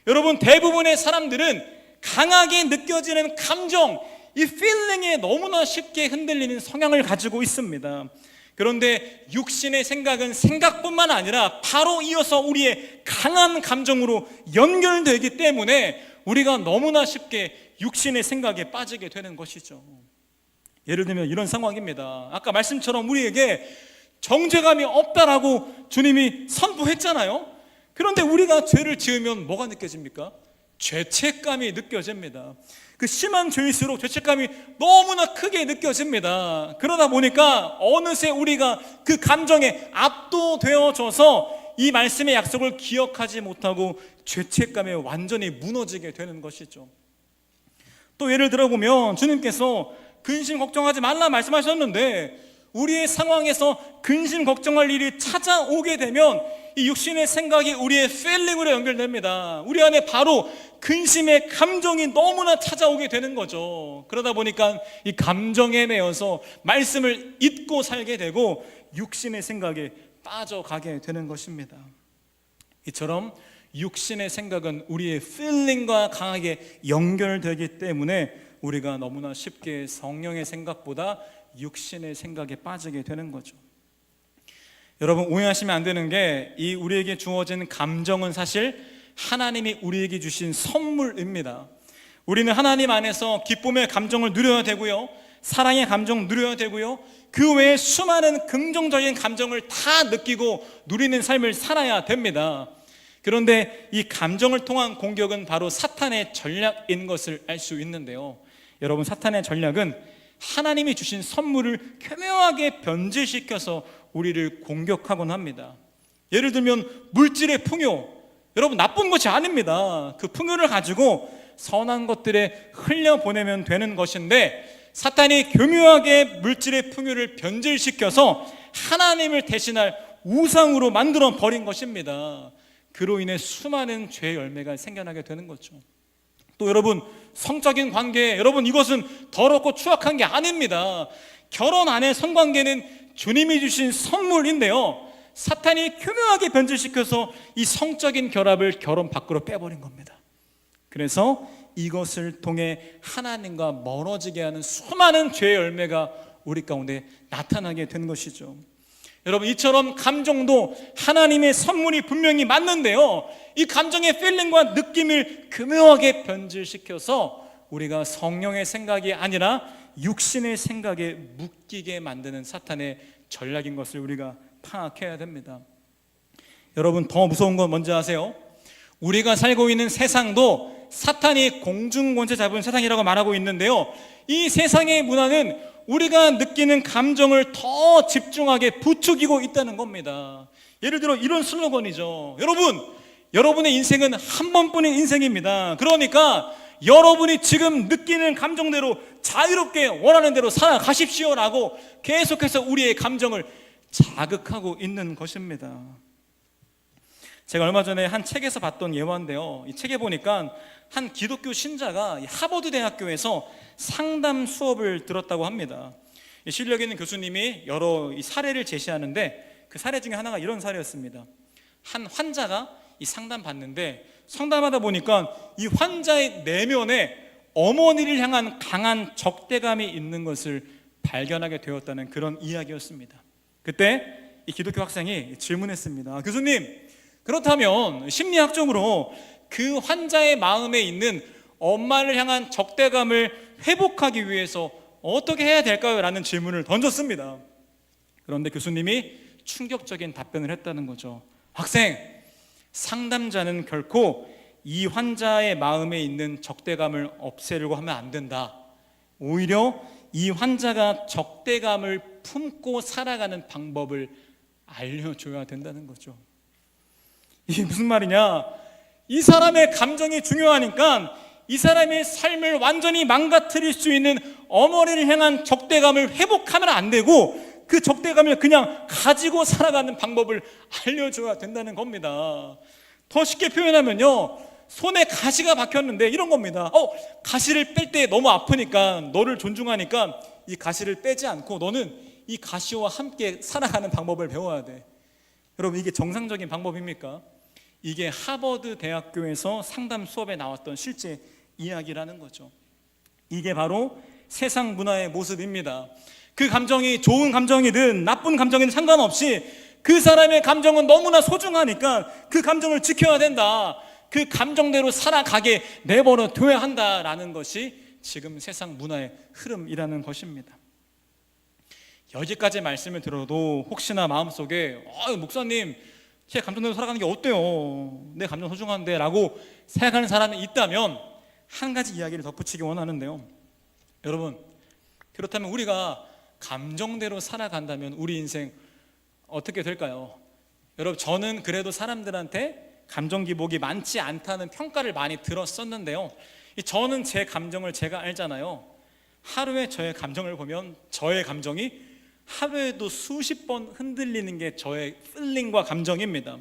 여러분, 대부분의 사람들은 강하게 느껴지는 감정, 이 필링에 너무나 쉽게 흔들리는 성향을 가지고 있습니다. 그런데 육신의 생각은 생각뿐만 아니라 바로 이어서 우리의 강한 감정으로 연결되기 때문에 우리가 너무나 쉽게 육신의 생각에 빠지게 되는 것이죠. 예를 들면 이런 상황입니다. 아까 말씀처럼 우리에게 정죄감이 없다라고 주님이 선포했잖아요. 그런데 우리가 죄를 지으면 뭐가 느껴집니까? 죄책감이 느껴집니다. 그 심한 죄일수록 죄책감이 너무나 크게 느껴집니다. 그러다 보니까 어느새 우리가 그 감정에 압도되어져서 이 말씀의 약속을 기억하지 못하고 죄책감에 완전히 무너지게 되는 것이죠. 또 예를 들어보면 주님께서 근심 걱정하지 말라 말씀하셨는데, 우리의 상황에서 근심 걱정할 일이 찾아오게 되면 이 육신의 생각이 우리의 필링으로 연결됩니다. 우리 안에 바로 근심의 감정이 너무나 찾아오게 되는 거죠. 그러다 보니까 이 감정에 매여서 말씀을 잊고 살게 되고 육신의 생각에 빠져가게 되는 것입니다. 이처럼 육신의 생각은 우리의 필링과 강하게 연결되기 때문에 우리가 너무나 쉽게 성령의 생각보다 육신의 생각에 빠지게 되는 거죠. 여러분 오해하시면 안 되는 게, 이 우리에게 주어진 감정은 사실 하나님이 우리에게 주신 선물입니다. 우리는 하나님 안에서 기쁨의 감정을 누려야 되고요, 사랑의 감정 누려야 되고요, 그 외에 수많은 긍정적인 감정을 다 느끼고 누리는 삶을 살아야 됩니다. 그런데 이 감정을 통한 공격은 바로 사탄의 전략인 것을 알 수 있는데요, 여러분 사탄의 전략은 하나님이 주신 선물을 교묘하게 변질시켜서 우리를 공격하곤 합니다. 예를 들면 물질의 풍요, 여러분 나쁜 것이 아닙니다. 그 풍요를 가지고 선한 것들에 흘려보내면 되는 것인데, 사탄이 교묘하게 물질의 풍요를 변질시켜서 하나님을 대신할 우상으로 만들어 버린 것입니다. 그로 인해 수많은 죄의 열매가 생겨나게 되는 거죠. 또 여러분 성적인 관계, 여러분 이것은 더럽고 추악한 게 아닙니다. 결혼 안의 성관계는 주님이 주신 선물인데요, 사탄이 교묘하게 변질시켜서 이 성적인 결합을 결혼 밖으로 빼버린 겁니다. 그래서 이것을 통해 하나님과 멀어지게 하는 수많은 죄의 열매가 우리 가운데 나타나게 된 것이죠. 여러분, 이처럼 감정도 하나님의 선물이 분명히 맞는데요, 이 감정의 필링과 느낌을 교묘하게 변질시켜서 우리가 성령의 생각이 아니라 육신의 생각에 묶이게 만드는 사탄의 전략인 것을 우리가 파악해야 됩니다. 여러분, 더 무서운 건 뭔지 아세요? 우리가 살고 있는 세상도 사탄이 공중권세 잡은 세상이라고 말하고 있는데요, 이 세상의 문화는 우리가 느끼는 감정을 더 집중하게 부추기고 있다는 겁니다. 예를 들어 이런 슬로건이죠. 여러분의 인생은 한 번뿐인 인생입니다. 그러니까 여러분이 지금 느끼는 감정대로 자유롭게 원하는 대로 살아가십시오라고 계속해서 우리의 감정을 자극하고 있는 것입니다. 제가 얼마 전에 한 책에서 봤던 예화인데요, 이 책에 보니까 한 기독교 신자가 하버드 대학교에서 상담 수업을 들었다고 합니다. 실력 있는 교수님이 여러 사례를 제시하는데 그 사례 중에 하나가 이런 사례였습니다. 한 환자가 이 상담 받는데 상담하다 보니까 이 환자의 내면에 어머니를 향한 강한 적대감이 있는 것을 발견하게 되었다는 그런 이야기였습니다. 그때 이 기독교 학생이 질문했습니다. 교수님, 그렇다면 심리학적으로 그 환자의 마음에 있는 엄마를 향한 적대감을 회복하기 위해서 어떻게 해야 될까요? 라는 질문을 던졌습니다. 그런데 교수님이 충격적인 답변을 했다는 거죠. 학생, 상담자는 결코 이 환자의 마음에 있는 적대감을 없애려고 하면 안 된다. 오히려 이 환자가 적대감을 품고 살아가는 방법을 알려줘야 된다는 거죠. 이게 무슨 말이냐? 이 사람의 감정이 중요하니까 이 사람의 삶을 완전히 망가뜨릴 수 있는 어머니를 향한 적대감을 회복하면 안 되고 그 적대감을 그냥 가지고 살아가는 방법을 알려줘야 된다는 겁니다. 더 쉽게 표현하면요, 손에 가시가 박혔는데 이런 겁니다. 가시를 뺄 때 너무 아프니까, 너를 존중하니까 이 가시를 빼지 않고 너는 이 가시와 함께 살아가는 방법을 배워야 돼. 여러분, 이게 정상적인 방법입니까? 이게 하버드 대학교에서 상담 수업에 나왔던 실제 이야기라는 거죠. 이게 바로 세상 문화의 모습입니다. 그 감정이 좋은 감정이든 나쁜 감정이든 상관없이 그 사람의 감정은 너무나 소중하니까 그 감정을 지켜야 된다, 그 감정대로 살아가게 내버려 둬야 한다라는 것이 지금 세상 문화의 흐름이라는 것입니다. 여기까지 말씀을 들어도 혹시나 마음속에 목사님, 제 감정대로 살아가는 게 어때요? 내 감정 소중한데 라고 생각하는 사람이 있다면 한 가지 이야기를 덧붙이기 원하는데요, 여러분, 그렇다면 우리가 감정대로 살아간다면 우리 인생 어떻게 될까요? 여러분, 저는 그래도 사람들한테 감정 기복이 많지 않다는 평가를 많이 들었었는데요, 저는 제 감정을 제가 알잖아요. 하루에 저의 감정을 보면 저의 감정이 하루에도 수십 번 흔들리는 게 저의 필링과 감정입니다.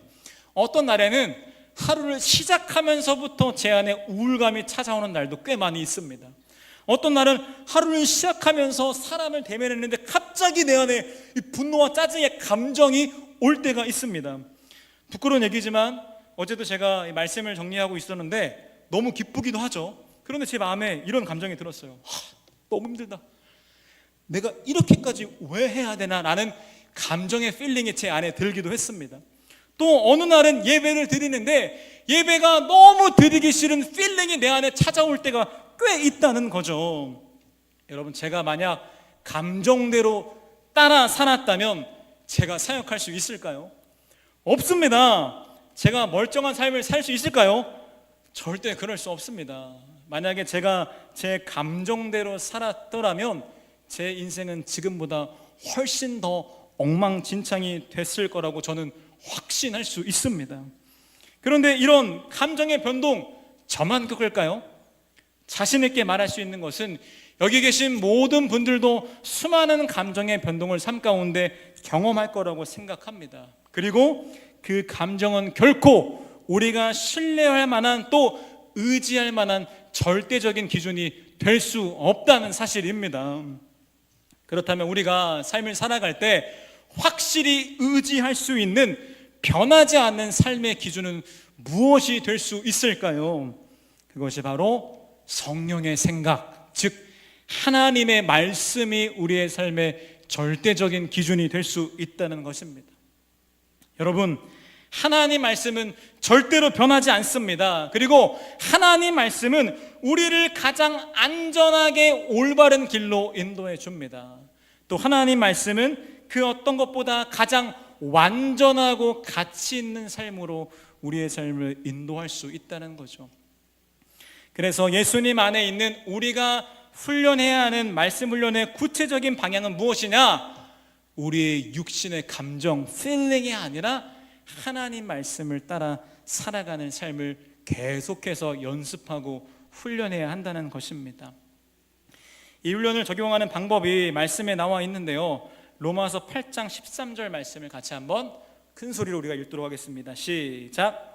어떤 날에는 하루를 시작하면서부터 제 안에 우울감이 찾아오는 날도 꽤 많이 있습니다. 어떤 날은 하루를 시작하면서 사람을 대면했는데 갑자기 내 안에 이 분노와 짜증의 감정이 올 때가 있습니다. 부끄러운 얘기지만 어제도 제가 이 말씀을 정리하고 있었는데 너무 기쁘기도 하죠. 그런데 제 마음에 이런 감정이 들었어요. 너무 힘들다, 내가 이렇게까지 왜 해야 되나 라는 감정의 필링이 제 안에 들기도 했습니다. 또 어느 날은 예배를 드리는데 예배가 너무 드리기 싫은 필링이 내 안에 찾아올 때가 꽤 있다는 거죠. 여러분, 제가 만약 감정대로 따라 살았다면 제가 사역할 수 있을까요? 없습니다. 제가 멀쩡한 삶을 살 수 있을까요? 절대 그럴 수 없습니다. 만약에 제가 제 감정대로 살았더라면 제 인생은 지금보다 훨씬 더 엉망진창이 됐을 거라고 저는 확신할 수 있습니다. 그런데 이런 감정의 변동, 저만 겪을까요? 자신 있게 말할 수 있는 것은 여기 계신 모든 분들도 수많은 감정의 변동을 삶 가운데 경험할 거라고 생각합니다. 그리고 그 감정은 결코 우리가 신뢰할 만한, 또 의지할 만한 절대적인 기준이 될 수 없다는 사실입니다. 그렇다면 우리가 삶을 살아갈 때 확실히 의지할 수 있는 변하지 않는 삶의 기준은 무엇이 될 수 있을까요? 그것이 바로 성령의 생각, 즉 하나님의 말씀이 우리의 삶의 절대적인 기준이 될 수 있다는 것입니다. 여러분, 하나님 말씀은 절대로 변하지 않습니다. 그리고 하나님 말씀은 우리를 가장 안전하게 올바른 길로 인도해 줍니다. 또 하나님 말씀은 그 어떤 것보다 가장 완전하고 가치 있는 삶으로 우리의 삶을 인도할 수 있다는 거죠. 그래서 예수님 안에 있는 우리가 훈련해야 하는 말씀 훈련의 구체적인 방향은 무엇이냐? 우리의 육신의 감정, 필링이 아니라 하나님 말씀을 따라 살아가는 삶을 계속해서 연습하고 훈련해야 한다는 것입니다. 이 훈련을 적용하는 방법이 말씀에 나와 있는데요, 로마서 8장 13절 말씀을 같이 한번 큰 소리로 우리가 읽도록 하겠습니다. 시작.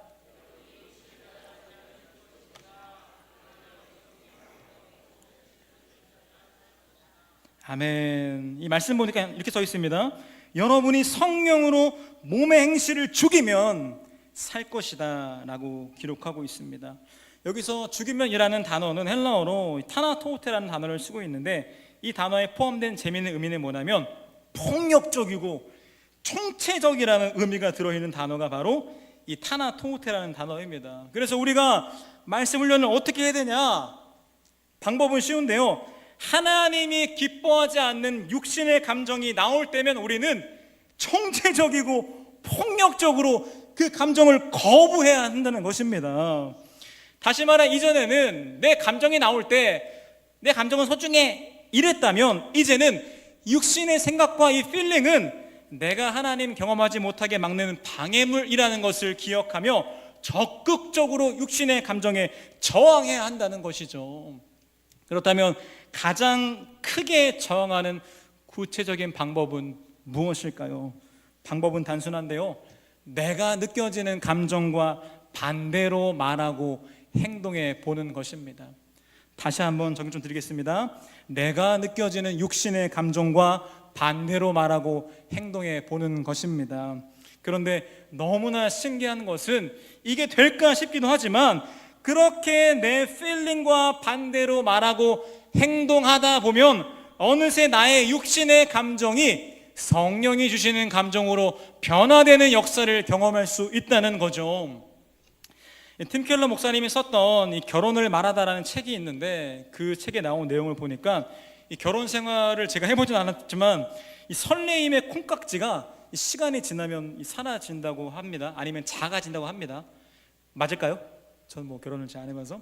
아멘. 이 말씀 보니까 이렇게 써 있습니다. 여러분이 성령으로 몸의 행실을 죽이면 살 것이다 라고 기록하고 있습니다. 여기서 죽이면이라는 단어는 헬라어로 타나토테라는 단어를 쓰고 있는데, 이 단어에 포함된 재미있는 의미는 뭐냐면 폭력적이고 총체적이라는 의미가 들어있는 단어가 바로 이 타나토테라는 단어입니다. 그래서 우리가 말씀 훈련을 어떻게 해야 되냐? 방법은 쉬운데요, 하나님이 기뻐하지 않는 육신의 감정이 나올 때면 우리는 총체적이고 폭력적으로 그 감정을 거부해야 한다는 것입니다. 다시 말해, 이전에는 내 감정이 나올 때 내 감정은 소중해 이랬다면, 이제는 육신의 생각과 이 필링은 내가 하나님 경험하지 못하게 막는 방해물이라는 것을 기억하며 적극적으로 육신의 감정에 저항해야 한다는 것이죠. 그렇다면 가장 크게 저항하는 구체적인 방법은 무엇일까요? 방법은 단순한데요, 내가 느껴지는 감정과 반대로 말하고 행동해 보는 것입니다. 다시 한번 정리 좀 드리겠습니다. 내가 느껴지는 육신의 감정과 반대로 말하고 행동해 보는 것입니다. 그런데 너무나 신기한 것은 이게 될까 싶기도 하지만, 그렇게 내 필링과 반대로 말하고 행동하다 보면 어느새 나의 육신의 감정이 성령이 주시는 감정으로 변화되는 역사를 경험할 수 있다는 거죠. 팀 켈러 목사님이 썼던 이 결혼을 말하다라는 책이 있는데, 그 책에 나온 내용을 보니까 이 결혼 생활을 제가 해보진 않았지만 이 설레임의 콩깍지가 시간이 지나면 사라진다고 합니다. 아니면 작아진다고 합니다. 맞을까요? 전 뭐 결혼을 잘 안 해봐서.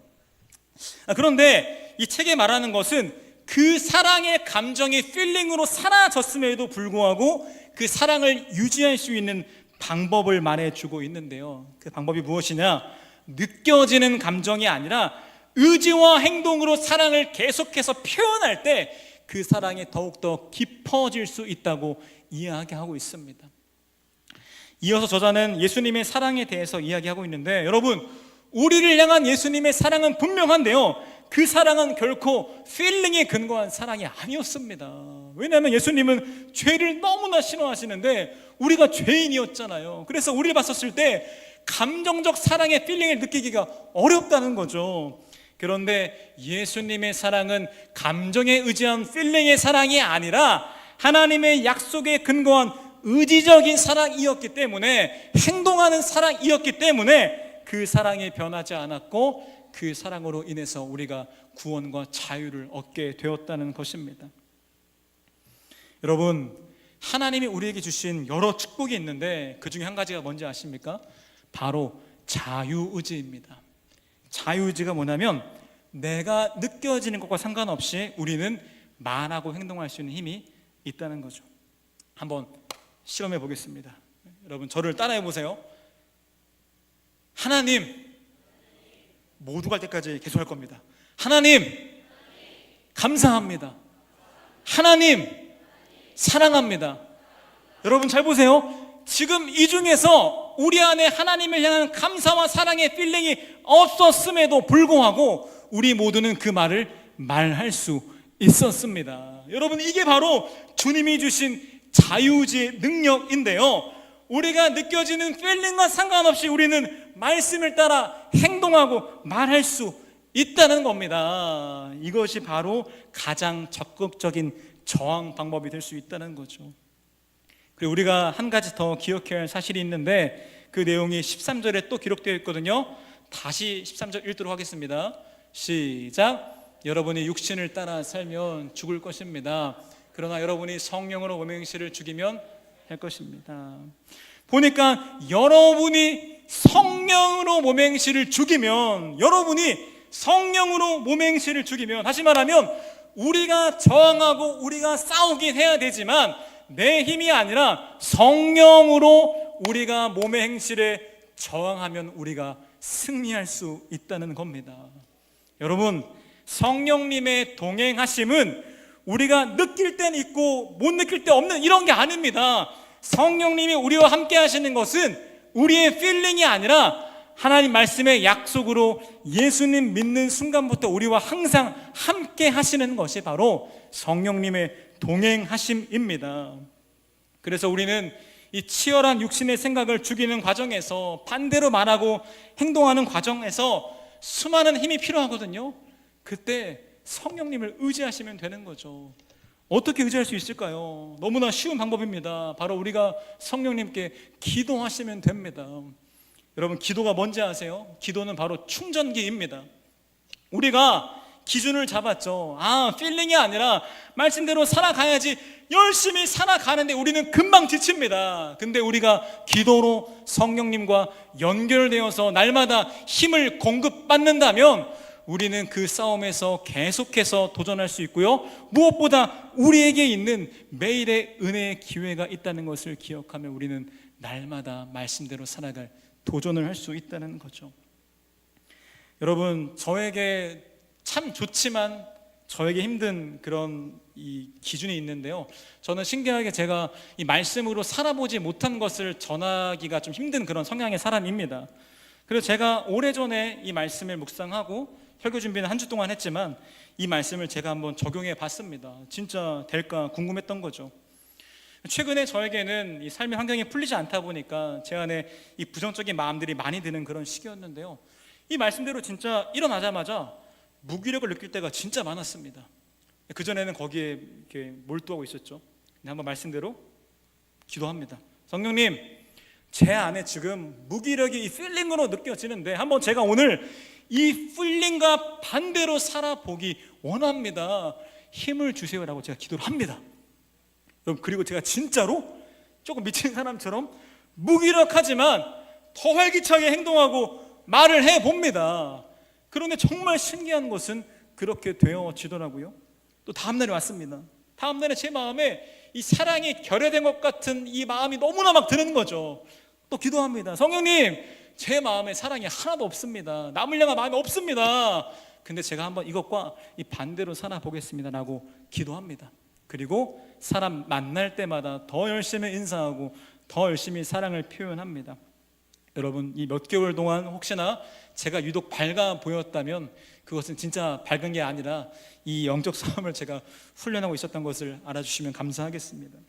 그런데 이 책에 말하는 것은 그 사랑의 감정이 필링으로 사라졌음에도 불구하고 그 사랑을 유지할 수 있는 방법을 말해주고 있는데요, 그 방법이 무엇이냐? 느껴지는 감정이 아니라 의지와 행동으로 사랑을 계속해서 표현할 때 그 사랑이 더욱더 깊어질 수 있다고 이야기하고 있습니다. 이어서 저자는 예수님의 사랑에 대해서 이야기하고 있는데, 여러분, 우리를 향한 예수님의 사랑은 분명한데요, 그 사랑은 결코 필링에 근거한 사랑이 아니었습니다. 왜냐하면 예수님은 죄를 너무나 싫어하시는데 우리가 죄인이었잖아요. 그래서 우리를 봤었을 때 감정적 사랑의 필링을 느끼기가 어렵다는 거죠. 그런데 예수님의 사랑은 감정에 의지한 필링의 사랑이 아니라 하나님의 약속에 근거한 의지적인 사랑이었기 때문에, 행동하는 사랑이었기 때문에 그 사랑이 변하지 않았고 그 사랑으로 인해서 우리가 구원과 자유를 얻게 되었다는 것입니다. 여러분, 하나님이 우리에게 주신 여러 축복이 있는데 그 중에 한 가지가 뭔지 아십니까? 바로 자유의지입니다. 자유의지가 뭐냐면 내가 느껴지는 것과 상관없이 우리는 말하고 행동할 수 있는 힘이 있다는 거죠. 한번 실험해 보겠습니다. 여러분, 저를 따라해 보세요. 하나님, 모두 갈 때까지 계속 할 겁니다. 하나님, 감사합니다. 하나님, 사랑합니다. 여러분 잘 보세요. 지금 이 중에서 우리 안에 하나님을 향한 감사와 사랑의 필링이 없었음에도 불구하고 우리 모두는 그 말을 말할 수 있었습니다. 여러분, 이게 바로 주님이 주신 자유의지의 능력인데요, 우리가 느껴지는 필링과 상관없이 우리는 말씀을 따라 행동하고 말할 수 있다는 겁니다. 이것이 바로 가장 적극적인 저항 방법이 될 수 있다는 거죠. 그리고 우리가 한 가지 더 기억해야 할 사실이 있는데, 그 내용이 13절에 또 기록되어 있거든요. 다시 13절 읽도록 하겠습니다. 시작. 여러분이 육신을 따라 살면 죽을 것입니다. 그러나 여러분이 성령으로 모맹시를 죽이면 할 것입니다. 보니까 여러분이 성령으로 모맹시를 죽이면, 다시 말하면 우리가 저항하고 우리가 싸우긴 해야 되지만 내 힘이 아니라 성령으로 우리가 몸의 행실에 저항하면 우리가 승리할 수 있다는 겁니다. 여러분, 성령님의 동행하심은 우리가 느낄 땐 있고 못 느낄 때 없는 이런 게 아닙니다. 성령님이 우리와 함께 하시는 것은 우리의 필링이 아니라 하나님 말씀의 약속으로 예수님 믿는 순간부터 우리와 항상 함께 하시는 것이 바로 성령님의 동행하심입니다. 그래서 우리는 이 치열한 육신의 생각을 죽이는 과정에서, 반대로 말하고 행동하는 과정에서 수많은 힘이 필요하거든요. 그때 성령님을 의지하시면 되는 거죠. 어떻게 의지할 수 있을까요? 너무나 쉬운 방법입니다. 바로 우리가 성령님께 기도하시면 됩니다. 여러분, 기도가 뭔지 아세요? 기도는 바로 충전기입니다. 우리가 기준을 잡았죠. 필링이 아니라 말씀대로 살아가야지, 열심히 살아가는데 우리는 금방 지칩니다. 근데 우리가 기도로 성령님과 연결되어서 날마다 힘을 공급받는다면 우리는 그 싸움에서 계속해서 도전할 수 있고요, 무엇보다 우리에게 있는 매일의 은혜의 기회가 있다는 것을 기억하며 우리는 날마다 말씀대로 살아갈 도전을 할 수 있다는 거죠. 여러분, 저에게 참 좋지만 저에게 힘든 그런 이 기준이 있는데요, 저는 신기하게 제가 이 말씀으로 살아보지 못한 것을 전하기가 좀 힘든 그런 성향의 사람입니다. 그래서 제가 오래전에 이 말씀을 묵상하고 설교 준비는 한 주 동안 했지만 이 말씀을 제가 한번 적용해 봤습니다. 진짜 될까 궁금했던 거죠. 최근에 저에게는 이 삶의 환경이 풀리지 않다 보니까 제 안에 이 부정적인 마음들이 많이 드는 그런 시기였는데요, 이 말씀대로 진짜 일어나자마자 무기력을 느낄 때가 진짜 많았습니다. 그전에는 거기에 이렇게 몰두하고 있었죠. 근데 한번 말씀대로 기도합니다. 성령님, 제 안에 지금 무기력이 이 필링으로 느껴지는데 한번 제가 오늘 이 필링과 반대로 살아보기 원합니다. 힘을 주세요라고 제가 기도를 합니다. 여러분, 그리고 제가 진짜로 조금 미친 사람처럼 무기력하지만 더 활기차게 행동하고 말을 해봅니다. 그런데 정말 신기한 것은 그렇게 되어지더라고요. 또 다음날이 왔습니다. 다음날에 제 마음에 이 사랑이 결여된 것 같은 이 마음이 너무나 막 드는 거죠. 또 기도합니다. 성령님, 제 마음에 사랑이 하나도 없습니다. 남을 향한 마음이 없습니다. 근데 제가 한번 이것과 이 반대로 살아보겠습니다 라고 기도합니다. 그리고 사람 만날 때마다 더 열심히 인사하고 더 열심히 사랑을 표현합니다. 여러분, 이 몇 개월 동안 혹시나 제가 유독 밝아 보였다면 그것은 진짜 밝은 게 아니라 이 영적 싸움을 제가 훈련하고 있었던 것을 알아주시면 감사하겠습니다.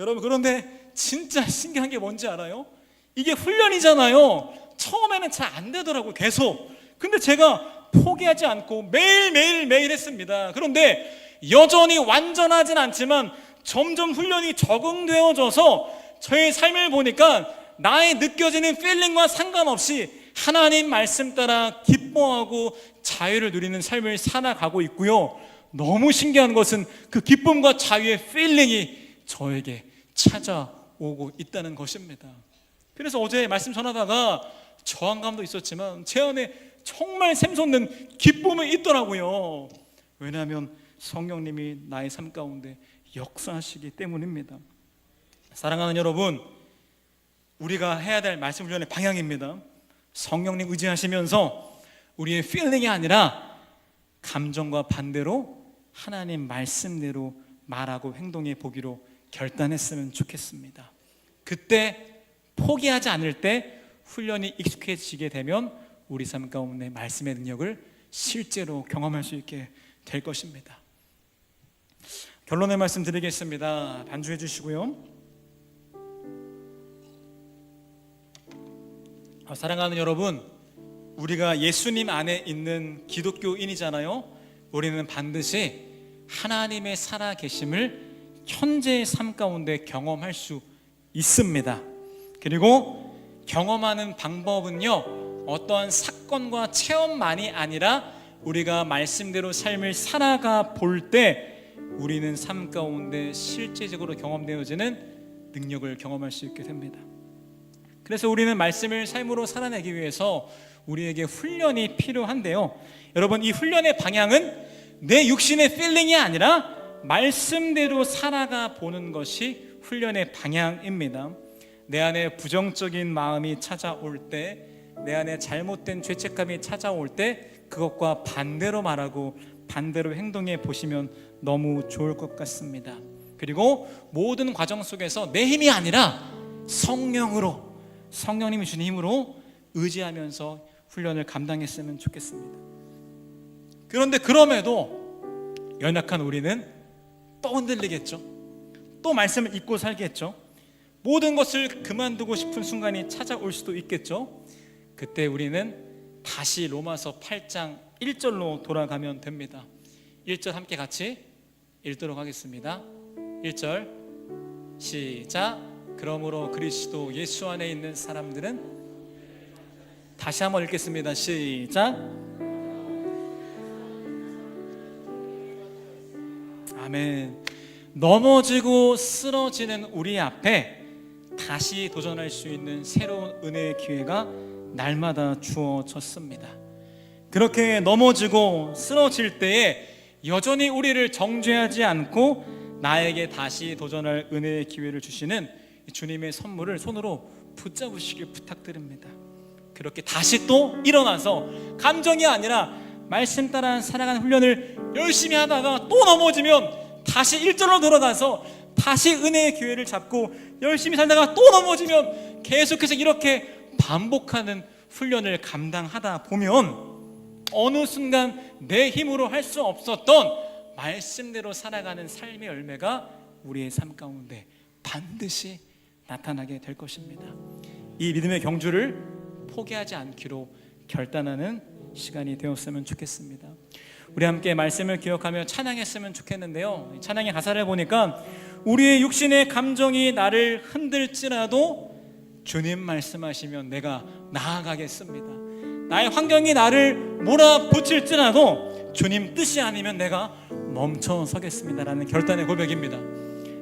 여러분, 그런데 진짜 신기한 게 뭔지 알아요? 이게 훈련이잖아요. 처음에는 잘 안 되더라고요, 계속. 근데 제가 포기하지 않고 매일 했습니다. 그런데 여전히 완전하진 않지만 점점 훈련이 적응되어져서 저의 삶을 보니까 나의 느껴지는 필링과 상관없이 하나님 말씀 따라 기뻐하고 자유를 누리는 삶을 살아가고 있고요, 너무 신기한 것은 그 기쁨과 자유의 필링이 저에게 찾아오고 있다는 것입니다. 그래서 어제 말씀 전하다가 저항감도 있었지만 제 안에 정말 샘솟는 기쁨이 있더라고요. 왜냐하면 성령님이 나의 삶 가운데 역사하시기 때문입니다. 사랑하는 여러분, 우리가 해야 될 말씀 훈련의 방향입니다. 성령님 의지하시면서 우리의 필링이 아니라 감정과 반대로 하나님 말씀대로 말하고 행동해 보기로 결단했으면 좋겠습니다. 그때 포기하지 않을 때 훈련이 익숙해지게 되면 우리 삶 가운데 말씀의 능력을 실제로 경험할 수 있게 될 것입니다. 결론의 말씀 드리겠습니다. 반주해 주시고요. 사랑하는 여러분, 우리가 예수님 안에 있는 기독교인이잖아요. 우리는 반드시 하나님의 살아계심을 현재의 삶 가운데 경험할 수 있습니다. 그리고 경험하는 방법은요, 어떠한 사건과 체험만이 아니라 우리가 말씀대로 삶을 살아가 볼 때 우리는 삶 가운데 실제적으로 경험되어지는 능력을 경험할 수 있게 됩니다. 그래서 우리는 말씀을 삶으로 살아내기 위해서 우리에게 훈련이 필요한데요, 여러분, 이 훈련의 방향은 내 육신의 필링이 아니라 말씀대로 살아가 보는 것이 훈련의 방향입니다. 내 안에 부정적인 마음이 찾아올 때, 내 안에 잘못된 죄책감이 찾아올 때 그것과 반대로 말하고 반대로 행동해 보시면 너무 좋을 것 같습니다. 그리고 모든 과정 속에서 내 힘이 아니라 성령으로, 성령님이 주신 힘으로 의지하면서 훈련을 감당했으면 좋겠습니다. 그런데 그럼에도 연약한 우리는 또 흔들리겠죠. 또 말씀을 잊고 살겠죠. 모든 것을 그만두고 싶은 순간이 찾아올 수도 있겠죠. 그때 우리는 다시 로마서 8장 1절로 돌아가면 됩니다. 1절 함께 같이 읽도록 하겠습니다. 1절 시작. 그러므로 그리스도 예수 안에 있는 사람들은, 다시 한번 읽겠습니다. 시작. 아멘. 넘어지고 쓰러지는 우리 앞에 다시 도전할 수 있는 새로운 은혜의 기회가 날마다 주어졌습니다. 그렇게 넘어지고 쓰러질 때에 여전히 우리를 정죄하지 않고 나에게 다시 도전할 은혜의 기회를 주시는 주님의 선물을 손으로 붙잡으시길 부탁드립니다. 그렇게 다시 또 일어나서 감정이 아니라 말씀 따라 살아가는 훈련을 열심히 하다가 또 넘어지면 다시 1절로 돌아가서 다시 은혜의 기회를 잡고 열심히 살다가 또 넘어지면 계속해서 이렇게 반복하는 훈련을 감당하다 보면 어느 순간 내 힘으로 할 수 없었던 말씀대로 살아가는 삶의 열매가 우리의 삶 가운데 반드시 나타나게 될 것입니다. 이 믿음의 경주를 포기하지 않기로 결단하는 시간이 되었으면 좋겠습니다. 우리 함께 말씀을 기억하며 찬양했으면 좋겠는데요, 찬양의 가사를 보니까 우리의 육신의 감정이 나를 흔들지라도 주님 말씀하시면 내가 나아가겠습니다. 나의 환경이 나를 몰아붙일지라도 주님 뜻이 아니면 내가 멈춰 서겠습니다라는 결단의 고백입니다.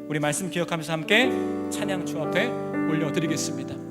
우리 말씀 기억하면서 함께 찬양 주 앞에 올려드리겠습니다.